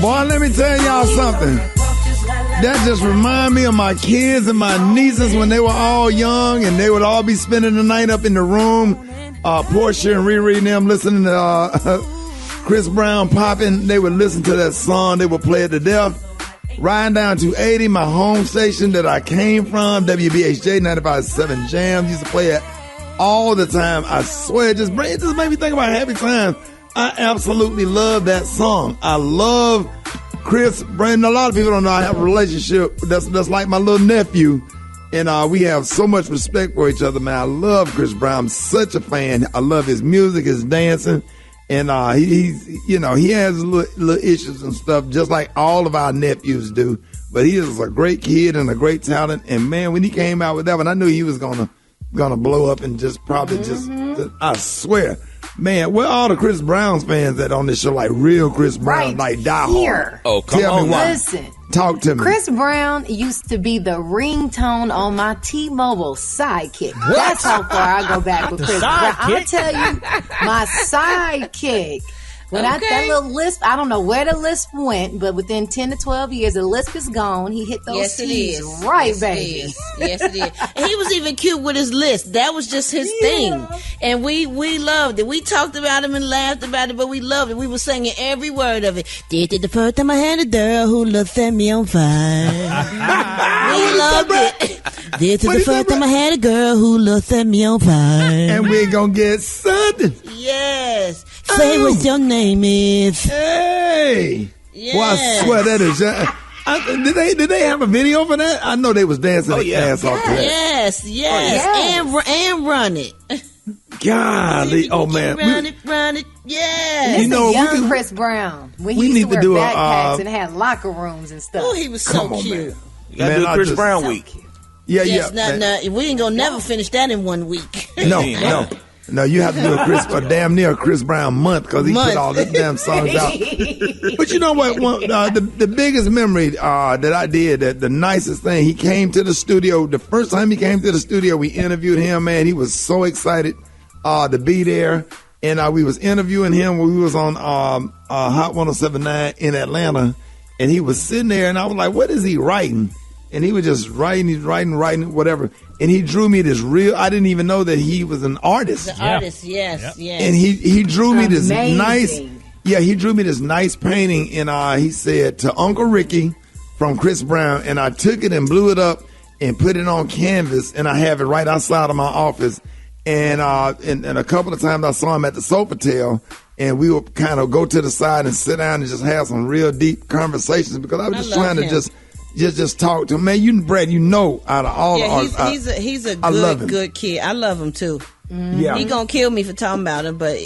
Boy, let me tell y'all something. That just remind me of my kids and my nieces when they were all young and they would all be spending the night up in the room. Portia and Riri and them listening to Chris Brown popping. They would listen to that song. They would play it to death. Riding down to 80, my home station that I came from, WBHJ 95.7 Jams, used to play it all the time. I swear, it just made me think about happy times. I absolutely love that song. I love Chris Brown. A lot of people don't know I have a relationship that's like my little nephew. And we have so much respect for each other, man. I love Chris Brown. I'm such a fan. I love his music, his dancing. And he has little issues and stuff, just like all of our nephews do. But he is a great kid and a great talent. And man, when he came out with that one, I knew he was gonna blow up and just probably I swear. Man, where all the Chris Brown's fans at on this show? Like real Chris Brown, like die hard. Oh, come Tell on. me why. Listen. Talk to me. Chris Brown used to be the ringtone on my T-Mobile sidekick. That's how far I go back with Chris Brown. I'll tell you, my sidekick. When that little lisp, I don't know where the lisp went, but within 10 to 12 years, the lisp is gone. He hit those keys right, baby. Yes, it is. And he was even cute with his list. That was just his thing. And we loved it. We talked about him and laughed about it, but we loved it. We were singing every word of it. Did the first time I had a girl who looked at me on fire. We loved it. This is the first time I had a girl who looked at me on fire. And we're going to get something. Yes. Say what your name is. Hey. Yes. Well, I swear that is. Did they have a video for that? I know they was dancing their ass off to that. Yes. And run it. Golly. Oh, man. Run it. Yes. You know, young Chris Brown. When he used to wear backpacks and had locker rooms and stuff. Oh, he was so cute. You got to do Chris Brown week. Yeah. We ain't going to never finish that in 1 week. No, you have to do a damn near Chris Brown month because he put all the damn songs out. But you know what? The biggest memory that I did, the nicest thing, he came to the studio. The first time he came to the studio, we interviewed him, man. He was so excited to be there. And we was interviewing him when we was on Hot 107.9 in Atlanta. And he was sitting there, and I was like, what is he writing? And he was just writing, whatever. And he drew me this I didn't even know that he was an artist. The artist, yes. And he drew me this he drew me this nice painting. And he said, to Uncle Ricky from Chris Brown. And I took it and blew it up and put it on canvas. And I have it right outside of my office. And a couple of times I saw him at the Sofitel. And we would kind of go to the side and sit down and just have some real deep conversations because I was just trying to just talk to him. Man, Brad, out of all the artists. He's a good kid. I love him too. Yeah. He gonna kill me for talking about him, but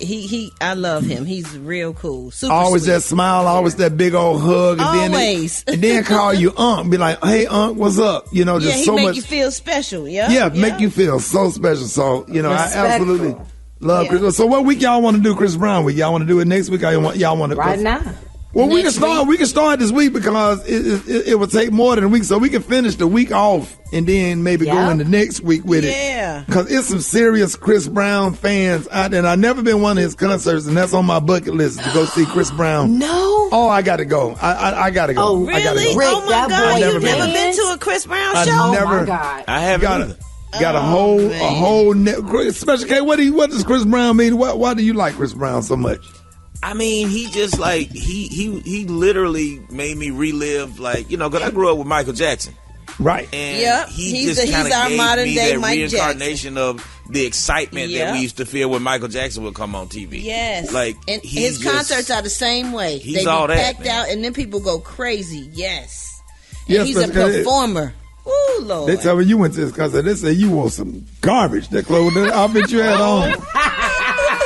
I love him. He's real cool. Super always sweet. That smile, always that big old hug. And then call you Unc. Be like, hey Unc, what's up? Just so much. Make you feel special. Make you feel so special. So, I absolutely love Chris. So what week y'all want to do Chris Brown week? Y'all want to do it next week or y'all want to right now? Well, we can start this week because it will take more than a week, so we can finish the week off and then maybe go into next week with it. Yeah. Because it's some serious Chris Brown fans out there. And I've never been one of his concerts, and that's on my bucket list to go see Chris Brown. No. Oh, I got to go. I got to go. Oh, really? I gotta go. Rick, Oh, my God. You've never been. been to a Chris Brown show? Oh, my God. I haven't either. Got a whole Special K, what does Chris Brown mean? Why do you like Chris Brown so much? I mean, he just like he literally made me relive, like, you know, because I grew up with Michael Jackson, right? And he's our modern day Mike reincarnation of the excitement that we used to feel when Michael Jackson would come on TV. Yes, like, and his concerts are the same way. He's they all get that, packed out, and then people go crazy. Yes, Yes, and he's a performer. Ooh, Lord. They tell me you went to this concert. They say you wore some garbage. That clothes, that outfit you had on,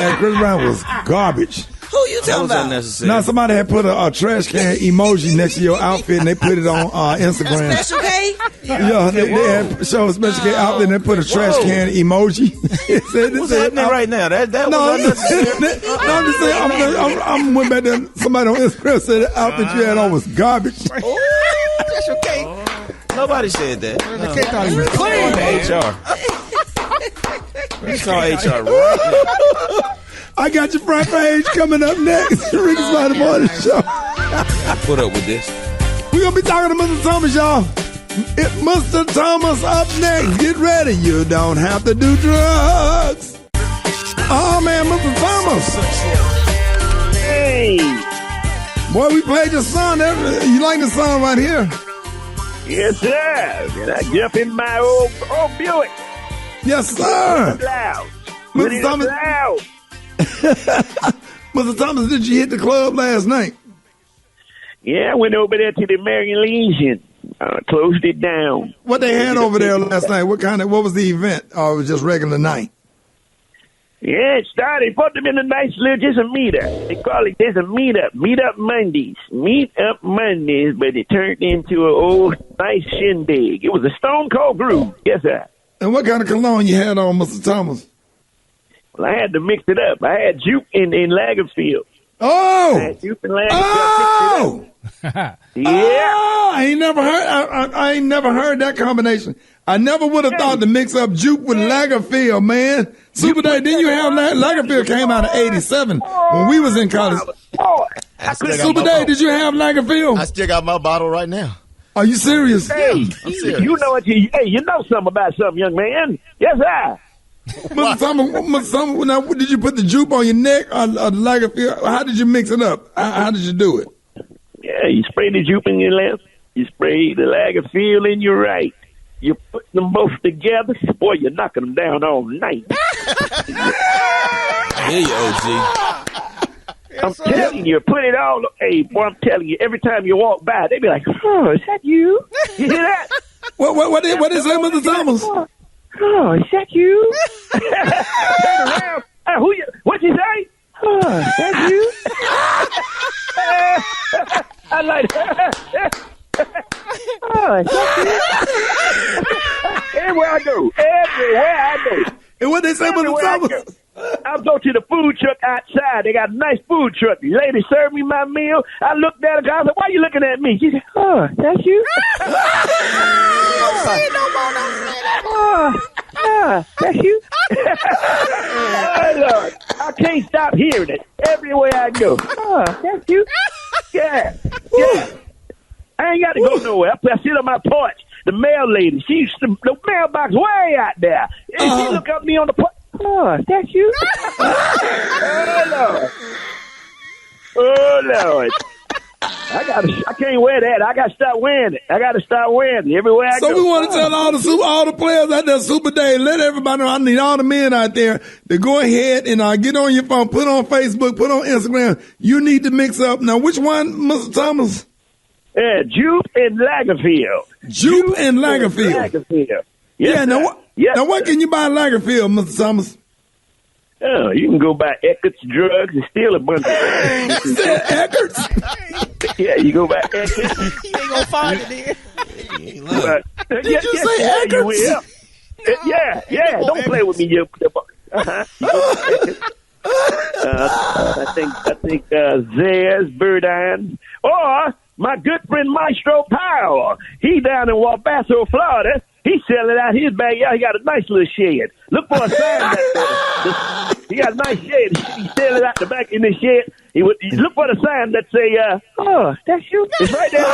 and Chris Brown was garbage. Who you talking about? Unnecessary. Now somebody had put a trash can emoji next to your outfit, and they put it on Instagram. Special K? Yeah, they had shown a Special K outfit, and they put a trash can emoji. What's happening right now? That was unnecessary. No, I'm just saying. I'm went back there. Somebody on Instagram said the outfit you had on was garbage. Special K. Nobody said that. The K thought he was clean. HR. We saw HR right now. I got your front page coming up next. Rickey Smiley Morning Show. Put up with this. We're going to be talking to Mr. Thomas, y'all. Mr. Thomas up next. Get ready. You don't have to do drugs. Oh, man, Mr. Thomas. Hey. Boy, we played your song. You like the song right here? Yes, sir. And I jump in my old Buick. Yes, sir. Mr. Thomas. Mr. Thomas, did you hit the club last night? Yeah, I went over there to the American Legion. Closed it down. What they had over there last night? What was the event? Or it was just regular night? Yeah, it started. Put them in a nice little, just a meetup. They call it just a meetup. Meetup Mondays. Meetup Mondays, but it turned into an old nice shindig. It was a stone cold groove. Yes, sir. And what kind of cologne you had on, Mr. Thomas? Well, I had to mix it up. I had Juke in Lagerfield. Oh! I had Juke in Lagerfield. Yeah. Oh, I ain't never heard that combination. I never would have thought to mix up Juke with Lagerfield, man. Super Day. Then you have Lagerfield came out of 87 when we was in college. Super Day, did you have Lagerfield? I still got my bottle right now. Are you serious? Hey, I'm serious. you know what? You know something about something, young man. Yes, sir. Mr. Thomas, now, did you put the jupe on your neck or Lagerfield? How did you mix it up? How did you do it? Yeah, you spray the jupe in your left. You spray the Lagerfield in your right. You put them both together. Boy, you're knocking them down all night. Hey, OG. I'm telling you, put it all. Hey, boy, I'm telling you, every time you walk by, they be like, "Oh, is that you? You hear that?" What is that, Mr. Thomas? Oh, is that you? Turn around. What'd you say? Oh, is that you? I like that. Oh, is that you? Everywhere I go. And what they say, Mr. Thomas? I'll go to the food truck outside. They got a nice food truck. The lady served me my meal. I looked at her. I said, "Why are you looking at me?" She said, "Oh, that's you." That's you. Oh, Lord. I can't stop hearing it everywhere I go. Oh, that's you. Yeah. I ain't got to go nowhere. I sit on my porch. The mail lady, the mailbox way out there. And she look up me on the porch. Oh, that's you? Oh, Lord. I can't wear that. I got to start wearing it. Everywhere I go. So we want to tell all the players out there, Super Day, let everybody know. I need all the men out there to go ahead and get on your phone, put on Facebook, put on Instagram. You need to mix up. Now, which one, Mr. Thomas? Yeah, Jupe and Lagerfield. Jupe and Lagerfield. Yes, now what can you buy in Lagerfield, Mr. Thomas? Oh, you can go buy Eckert's drugs and steal a bunch of Eckert's? Yeah, you go buy Eckert's. You ain't gonna find it there. Did you say Eckert's? Yeah. Don't play with me. I think Zez, Burdine, or my good friend Maestro Powell. He down in Wabasso, Florida. He's selling out his backyard. He got a nice little shed. Look for a sign he got a nice shed. He's selling out the back in the shed. He look for the sign that say, "Oh, that's you." It's right there.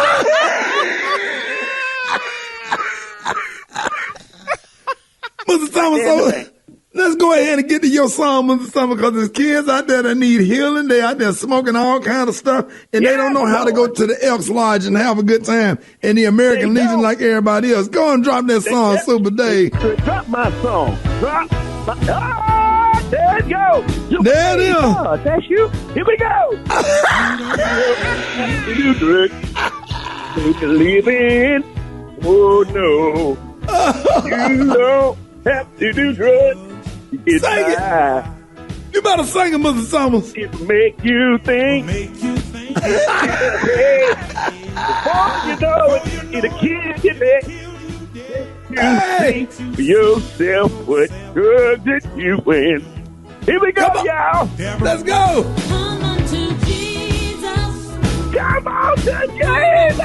Mr. Thomas, let's go ahead and get to your song, Mr. Thomas, because there's kids out there that need healing. They out there smoking all kind of stuff, and they don't know how to go to the Elks Lodge and have a good time in the American Legion like everybody else. Go and drop that song, Super Dave. Drop my song. Drop my... Oh, there it goes. There it is. Oh, that's you. Here we go. You drink. Make a living. Oh, no. You don't have to do drugs. It's sing it. You better sing it, Mr. Thomas. It make you think. Before you know it, it'll kill you back. You think for yourself what drugs that you win. Here we go, y'all. Let's go. Come on to Jesus. Come on to Jesus.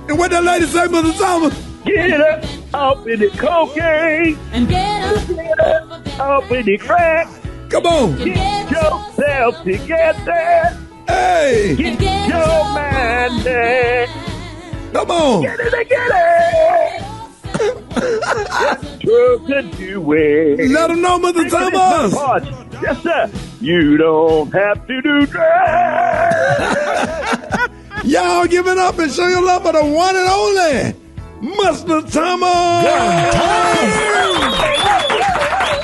And what that lady say, Mr. Thomas? Get up off in the cocaine. And get up off in the crack. Come on. Get yourself together. Hey. Get your mind there. Come on. Get it. Drugs to do it. Let them know, Mr. Thomas. Yes, sir. You don't have to do drugs. Y'all give it up and show your love for the one and only Mr. Thomas.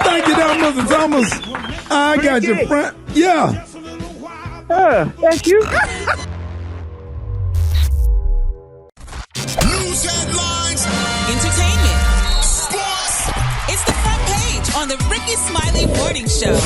Thank you, down, Mr. Thomas. I got your friend. Yeah. Thank you. News headlines. Entertainment. Sports. It's the front page on the Rickey Smiley Morning Show.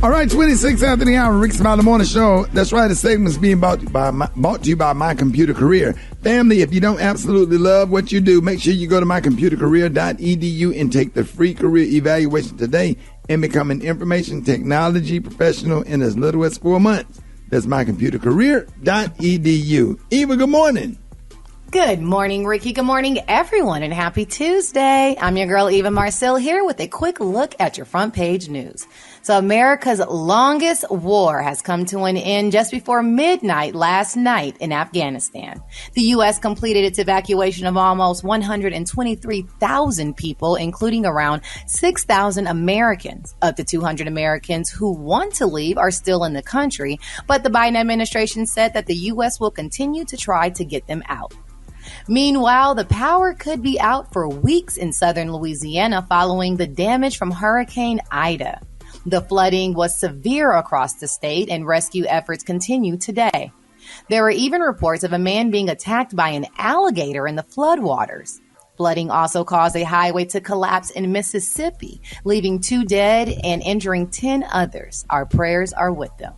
All right, 26 after the hour, Rickey Smiley Morning Show. That's right, the segment's being brought to you by My Computer Career. Family, if you don't absolutely love what you do, make sure you go to mycomputercareer.edu and take the free career evaluation today and become an information technology professional in as little as 4 months. That's mycomputercareer.edu. Eva, good morning. Good morning, Ricky. Good morning, everyone, and happy Tuesday. I'm your girl, Eva Marcel, here with a quick look at your front page news. So America's longest war has come to an end just before midnight last night in Afghanistan. The U.S. completed its evacuation of almost 123,000 people, including around 6,000 Americans. Up to 200 Americans who want to leave are still in the country, but the Biden administration said that the U.S. will continue to try to get them out. Meanwhile, the power could be out for weeks in southern Louisiana following the damage from Hurricane Ida. The flooding was severe across the state, and rescue efforts continue today. There are even reports of a man being attacked by an alligator in the floodwaters. Flooding also caused a highway to collapse in Mississippi, leaving 2 dead and injuring 10 others. Our prayers are with them.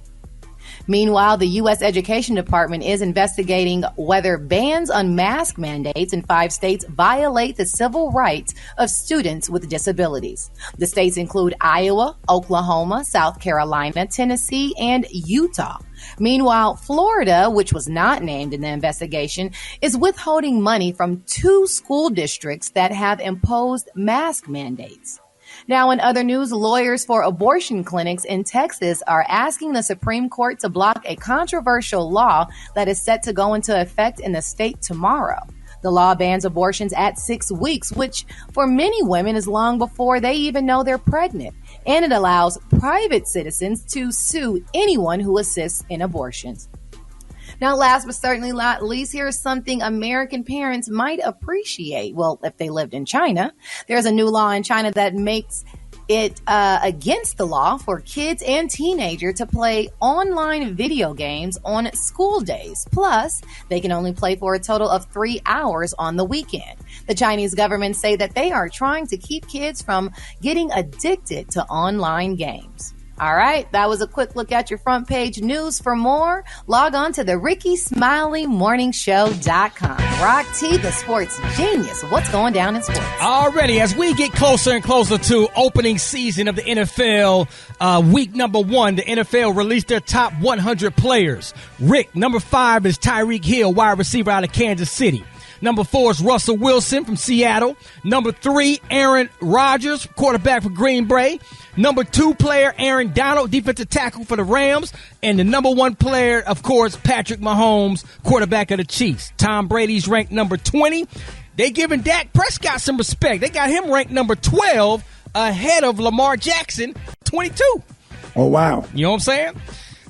Meanwhile, the U.S. Education Department is investigating whether bans on mask mandates in 5 states violate the civil rights of students with disabilities. The states include Iowa, Oklahoma, South Carolina, Tennessee, and Utah. Meanwhile, Florida, which was not named in the investigation, is withholding money from 2 school districts that have imposed mask mandates. Now, in other news, lawyers for abortion clinics in Texas are asking the Supreme Court to block a controversial law that is set to go into effect in the state tomorrow. The law bans abortions at 6 weeks, which for many women is long before they even know they're pregnant. And it allows private citizens to sue anyone who assists in abortions. Now, last but certainly not least, here's something American parents might appreciate. Well, if they lived in China, there's a new law in China that makes it against the law for kids and teenagers to play online video games on school days. Plus, they can only play for a total of 3 hours on the weekend. The Chinese government say that they are trying to keep kids from getting addicted to online games. All right, that was a quick look at your front page news. For more, log on to the Rickey Smiley MorningShow.com. Rock T, the sports genius. What's going down in sports? Already, as we get closer and closer to opening season of the NFL, week number 1, the NFL released their top 100 players. Rick, number 5 is Tyreek Hill, wide receiver out of Kansas City. Number 4 is Russell Wilson from Seattle. Number 3, Aaron Rodgers, quarterback for Green Bay. Number 2 player, Aaron Donald, defensive tackle for the Rams. And the number 1 player, of course, Patrick Mahomes, quarterback of the Chiefs. Tom Brady's ranked number 20. They giving Dak Prescott some respect. They got him ranked number 12 ahead of Lamar Jackson, 22. Oh, wow. You know what I'm saying?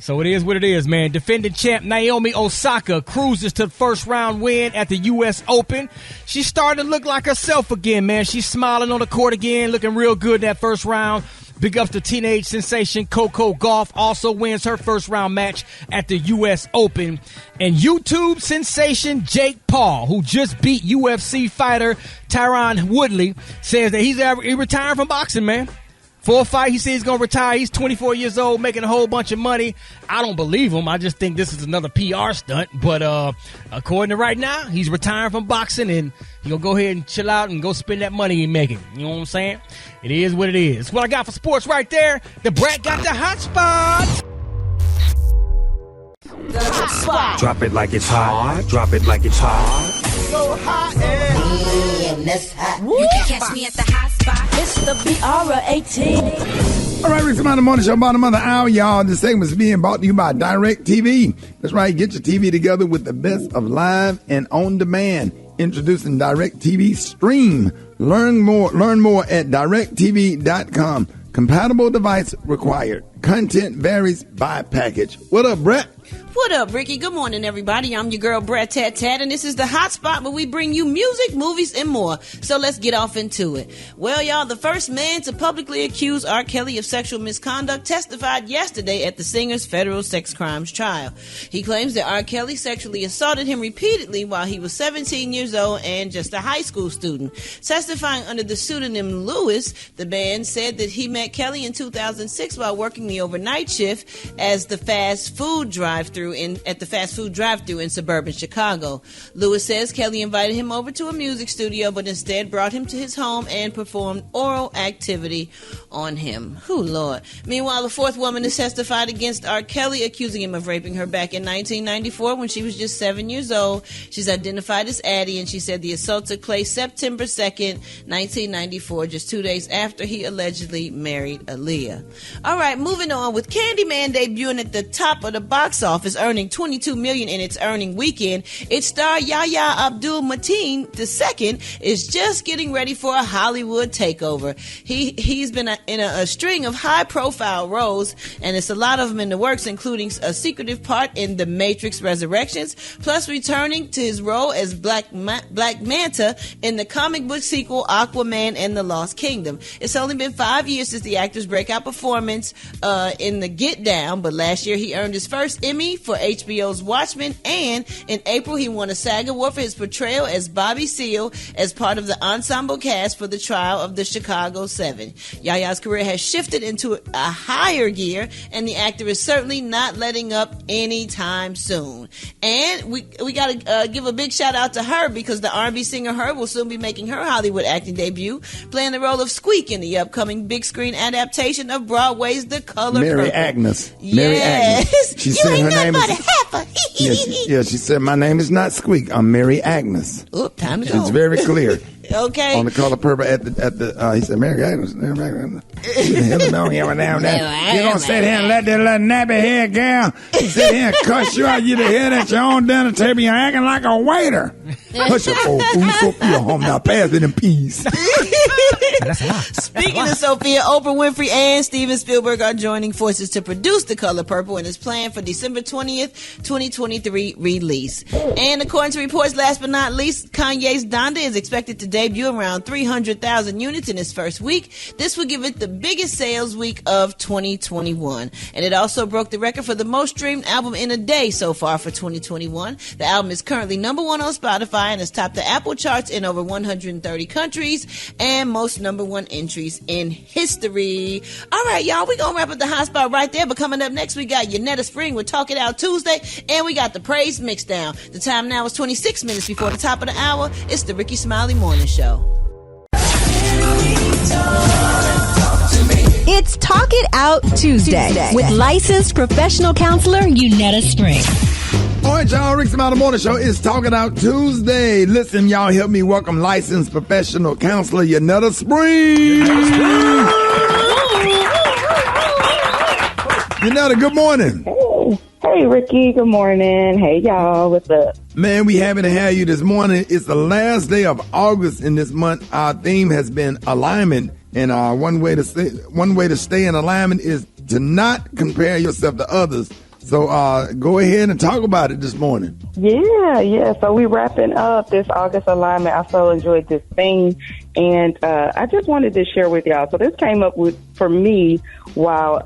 So it is what it is, man. Defending champ Naomi Osaka cruises to the first round win at the U.S. Open. She's starting to look like herself again, man. She's smiling on the court again, looking real good in that first round. Big ups to teenage sensation Coco Gauff, also wins her first round match at the U.S. Open. And YouTube sensation Jake Paul, who just beat UFC fighter Tyron Woodley, says that he's retiring from boxing, man. For a fight, he says he's going to retire. He's 24 years old, making a whole bunch of money. I don't believe him. I just think this is another PR stunt. But according to right now, he's retiring from boxing, and he's going to go ahead and chill out and go spend that money he's making. You know what I'm saying? It is what it is. What I got for sports right there. The Brat got the hot spot. The hot spot. Drop it like it's hot. Drop it like it's hot. So hot and that's hot. You can catch me at the hot spot. It's the BR18. All right, Rickey Smiley Morning Show, bottom of the hour, y'all. This segment is being brought to you by DirecTV. That's right, get your TV together with the best of live and on demand. Introducing DirecTV Stream. Learn more at directtv.com. Compatible device required. Content varies by package. What up, Brett? What up, Ricky? Good morning, everybody. I'm your girl, Brett Tat Tat, and this is the hot spot where we bring you music, movies, and more. So let's get off into it. Well, y'all, the first man to publicly accuse R. Kelly of sexual misconduct testified yesterday at the singer's federal sex crimes trial. He claims that R. Kelly sexually assaulted him repeatedly while he was 17 years old and just a high school student. Testifying under the pseudonym Lewis, the man said that he met Kelly in 2006 while working the overnight shift as the fast food drive-thru in suburban Chicago. Lewis says Kelly invited him over to a music studio, but instead brought him to his home and performed oral activity on him. Oh, Lord. Meanwhile, the fourth woman has testified against R. Kelly, accusing him of raping her back in 1994 when she was just 7 years old. She's identified as Addie, and she said the assault took place September 2nd, 1994, just 2 days after he allegedly married Aaliyah. All right, moving on. With Candyman debuting at the top of the box office, earning $22 million in its earning weekend, its star Yahya Abdul-Mateen II is just getting ready for a Hollywood takeover. He's been in a string of high-profile roles, and it's a lot of them in the works, including a secretive part in The Matrix Resurrections, plus returning to his role as Black Manta in the comic book sequel Aquaman and the Lost Kingdom. It's only been 5 years since the actor's breakout performance in The Get Down, but last year he earned his first Emmy for HBO's Watchmen, and in April he won a SAG Award for his portrayal as Bobby Seale as part of the ensemble cast for the trial of the Chicago 7. Yahya's career has shifted into a higher gear, and the actor is certainly not letting up anytime soon. And we got to give a big shout out to her, because the R&B singer Her will soon be making her Hollywood acting debut, playing the role of Squeak in the upcoming big screen adaptation of Broadway's The Color Mary Purple. Agnes. Yes. Mary Agnes. She said her name is. Yeah, she said my name is not Squeak. I'm Mary Agnes. Oop, time to She's go. very clear. Okay. On The Color Purple he said Mary Agnes. You're gonna sit here and let that little nappy head girl sit here and cuss you out. You to hear that your own dinner table. You're acting like a waiter. Hush up, old fool. Sophia home now. Pass it in peace. Speaking of Sophia, Oprah Winfrey and Steven Spielberg are joining forces to produce The Color Purple, and is planned for December 20th, 2023 release. And according to reports, last but not least, Kanye's Donda is expected to debut around 300,000 units in its first week. This will give it the biggest sales week of 2021. And it also broke the record for the most streamed album in a day so far for 2021. The album is currently number 1 on Spotify and has topped the Apple charts in over 130 countries, and most #1 entries in history. All right, y'all, we're going to wrap up the hot spot right there. But coming up next, we got Yanetta Spring with Talk It Out Tuesday, and we got the Praise Mixdown. The time now is 26 minutes before the top of the hour. It's the Rickey Smiley Morning Show. It's Talk It Out Tuesday with licensed professional counselor Yanetta Spring. All right, y'all, Rickey Smiley Morning Show is Talk It Out Tuesday. Listen, y'all, help me welcome licensed professional counselor Yanetta Spring. Yanetta, good morning. Hey, Ricky, good morning. Hey, y'all, what's up? Man, we happy to have you this morning. It's the last day of August in this month. Our theme has been alignment, and one way to stay in alignment is to not compare yourself to others. So go ahead and talk about it this morning. Yeah. So we're wrapping up this August alignment. I so enjoyed this thing, and I just wanted to share with y'all. So this came up for me while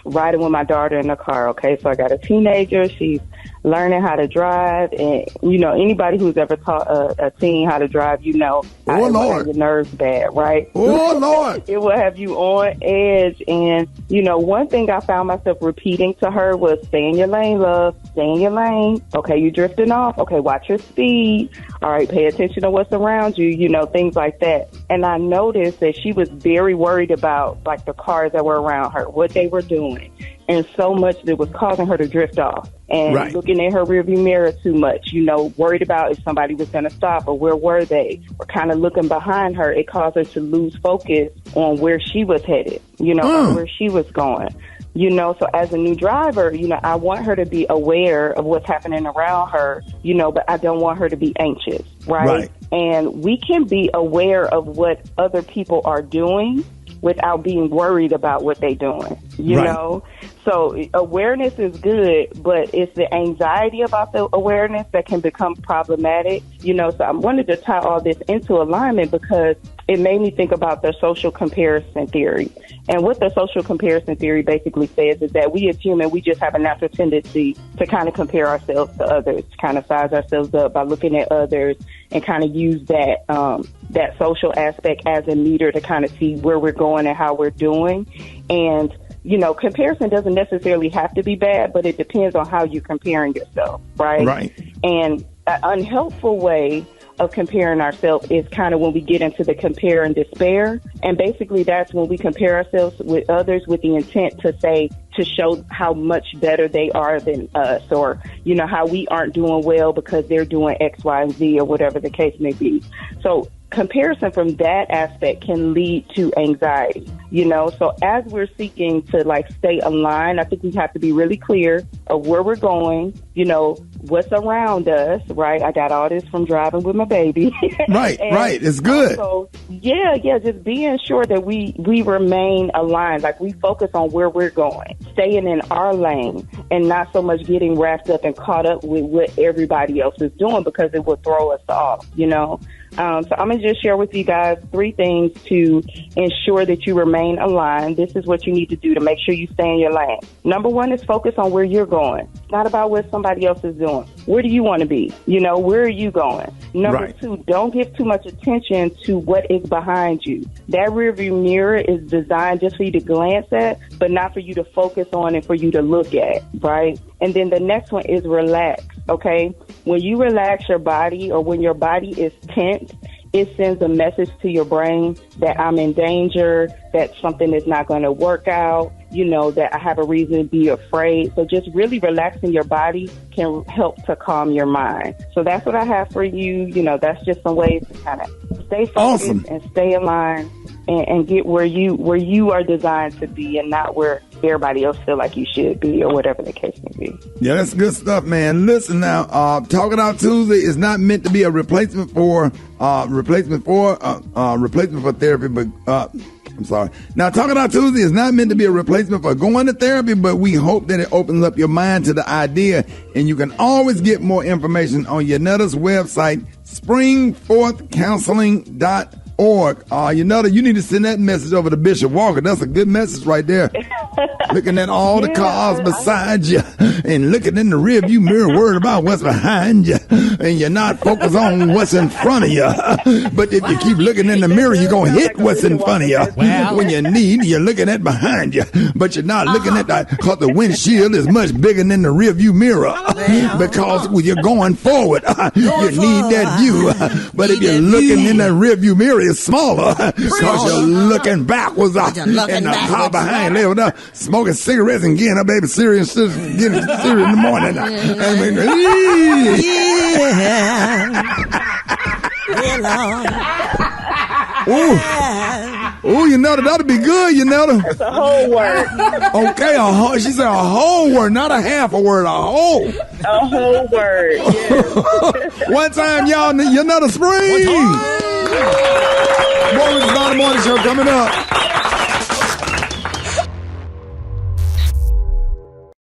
riding with my daughter in the car. Okay, so I got a teenager. She's learning how to drive, and anybody who's ever taught a teen how to drive, it will have your nerves bad, right? Oh Lord, it will have you on edge. And one thing I found myself repeating to her was, "Stay in your lane, love. Stay in your lane. Okay, you drifting off. Okay, watch your speed. All right, pay attention to what's around you. Things like that." And I noticed that she was very worried about like the cars that were around her, what they were doing. And so much that was causing her to drift off and looking at her rearview mirror too much, worried about if somebody was going to stop or where were they, or kind of looking behind her. It caused her to lose focus on where she was headed, where she was going. So as a new driver, I want her to be aware of what's happening around her, but I don't want her to be anxious, right? And we can be aware of what other people are doing without being worried about what they're doing, you know? So awareness is good, but it's the anxiety about the awareness that can become problematic, So I wanted to tie all this into alignment because it made me think about the social comparison theory. And what the social comparison theory basically says is that we as humans, we just have a natural tendency to kind of compare ourselves to others, to kind of size ourselves up by looking at others and kind of use that that social aspect as a meter to kind of see where we're going and how we're doing. And comparison doesn't necessarily have to be bad, but it depends on how you're comparing yourself, right? Right. And an unhelpful way of comparing ourselves is kind of when we get into the compare and despair. And basically that's when we compare ourselves with others with the intent to show how much better they are than us, or, how we aren't doing well because they're doing X, Y, and Z, or whatever the case may be. So comparison from that aspect can lead to anxiety, So as we're seeking to stay aligned, I think we have to be really clear of where we're going, what's around us, right? I got all this from driving with my baby. Right. It's good. So just being sure that we remain aligned, we focus on where we're going, staying in our lane, and not so much getting wrapped up and caught up with what everybody else is doing, because it will throw us off, So I'm going to just share with you guys 3 things to ensure that you remain aligned. This is what you need to do to make sure you stay in your lane. Number 1 is focus on where you're going. It's not about what somebody else is doing. Where do you want to be? Where are you going? Number 2, don't give too much attention to what is behind you. That rearview mirror is designed just for you to glance at, but not for you to focus on and for you to look at, right? And then the next one is relax, okay? When you relax your body, or when your body is tense, it sends a message to your brain that I'm in danger, that something is not going to work out, that I have a reason to be afraid. So just really relaxing your body can help to calm your mind. So that's what I have for you. That's just some ways to kind of stay focused and stay aligned and get where you are designed to be, and not where everybody else feel like you should be, or whatever the case may be. Yeah, that's good stuff, man. Listen now, Talking Out Tuesday is not meant to be a replacement for therapy, but I'm sorry. Now, Talking Out Tuesday is not meant to be a replacement for going to therapy, but we hope that it opens up your mind to the idea, and you can always get more information on Yanetta's website, springforthcounseling.org. org. You know that you need to send that message over to Bishop Walker. That's a good message right there. Looking at all the cars beside you and looking in the rearview mirror, worried about what's behind you, and you're not focused on what's in front of you. But if you keep looking in the mirror, you're gonna hit what's in front of you. When you need, you're looking at behind you, but you're not looking at that because the windshield is much bigger than the rearview mirror. Because when you're going forward, you need that view. But if you're looking in the rearview mirror, it's smaller because you're looking backwards in the car behind, living up, smoking cigarettes and getting up, baby, serious, getting in the morning. Ooh, you know that ought to be good, you know. That's a whole word. Okay, she said a whole word, not a half a word, a whole. A whole word, yes. One time, y'all, you know the spring. Boy, it's about the morning show coming up.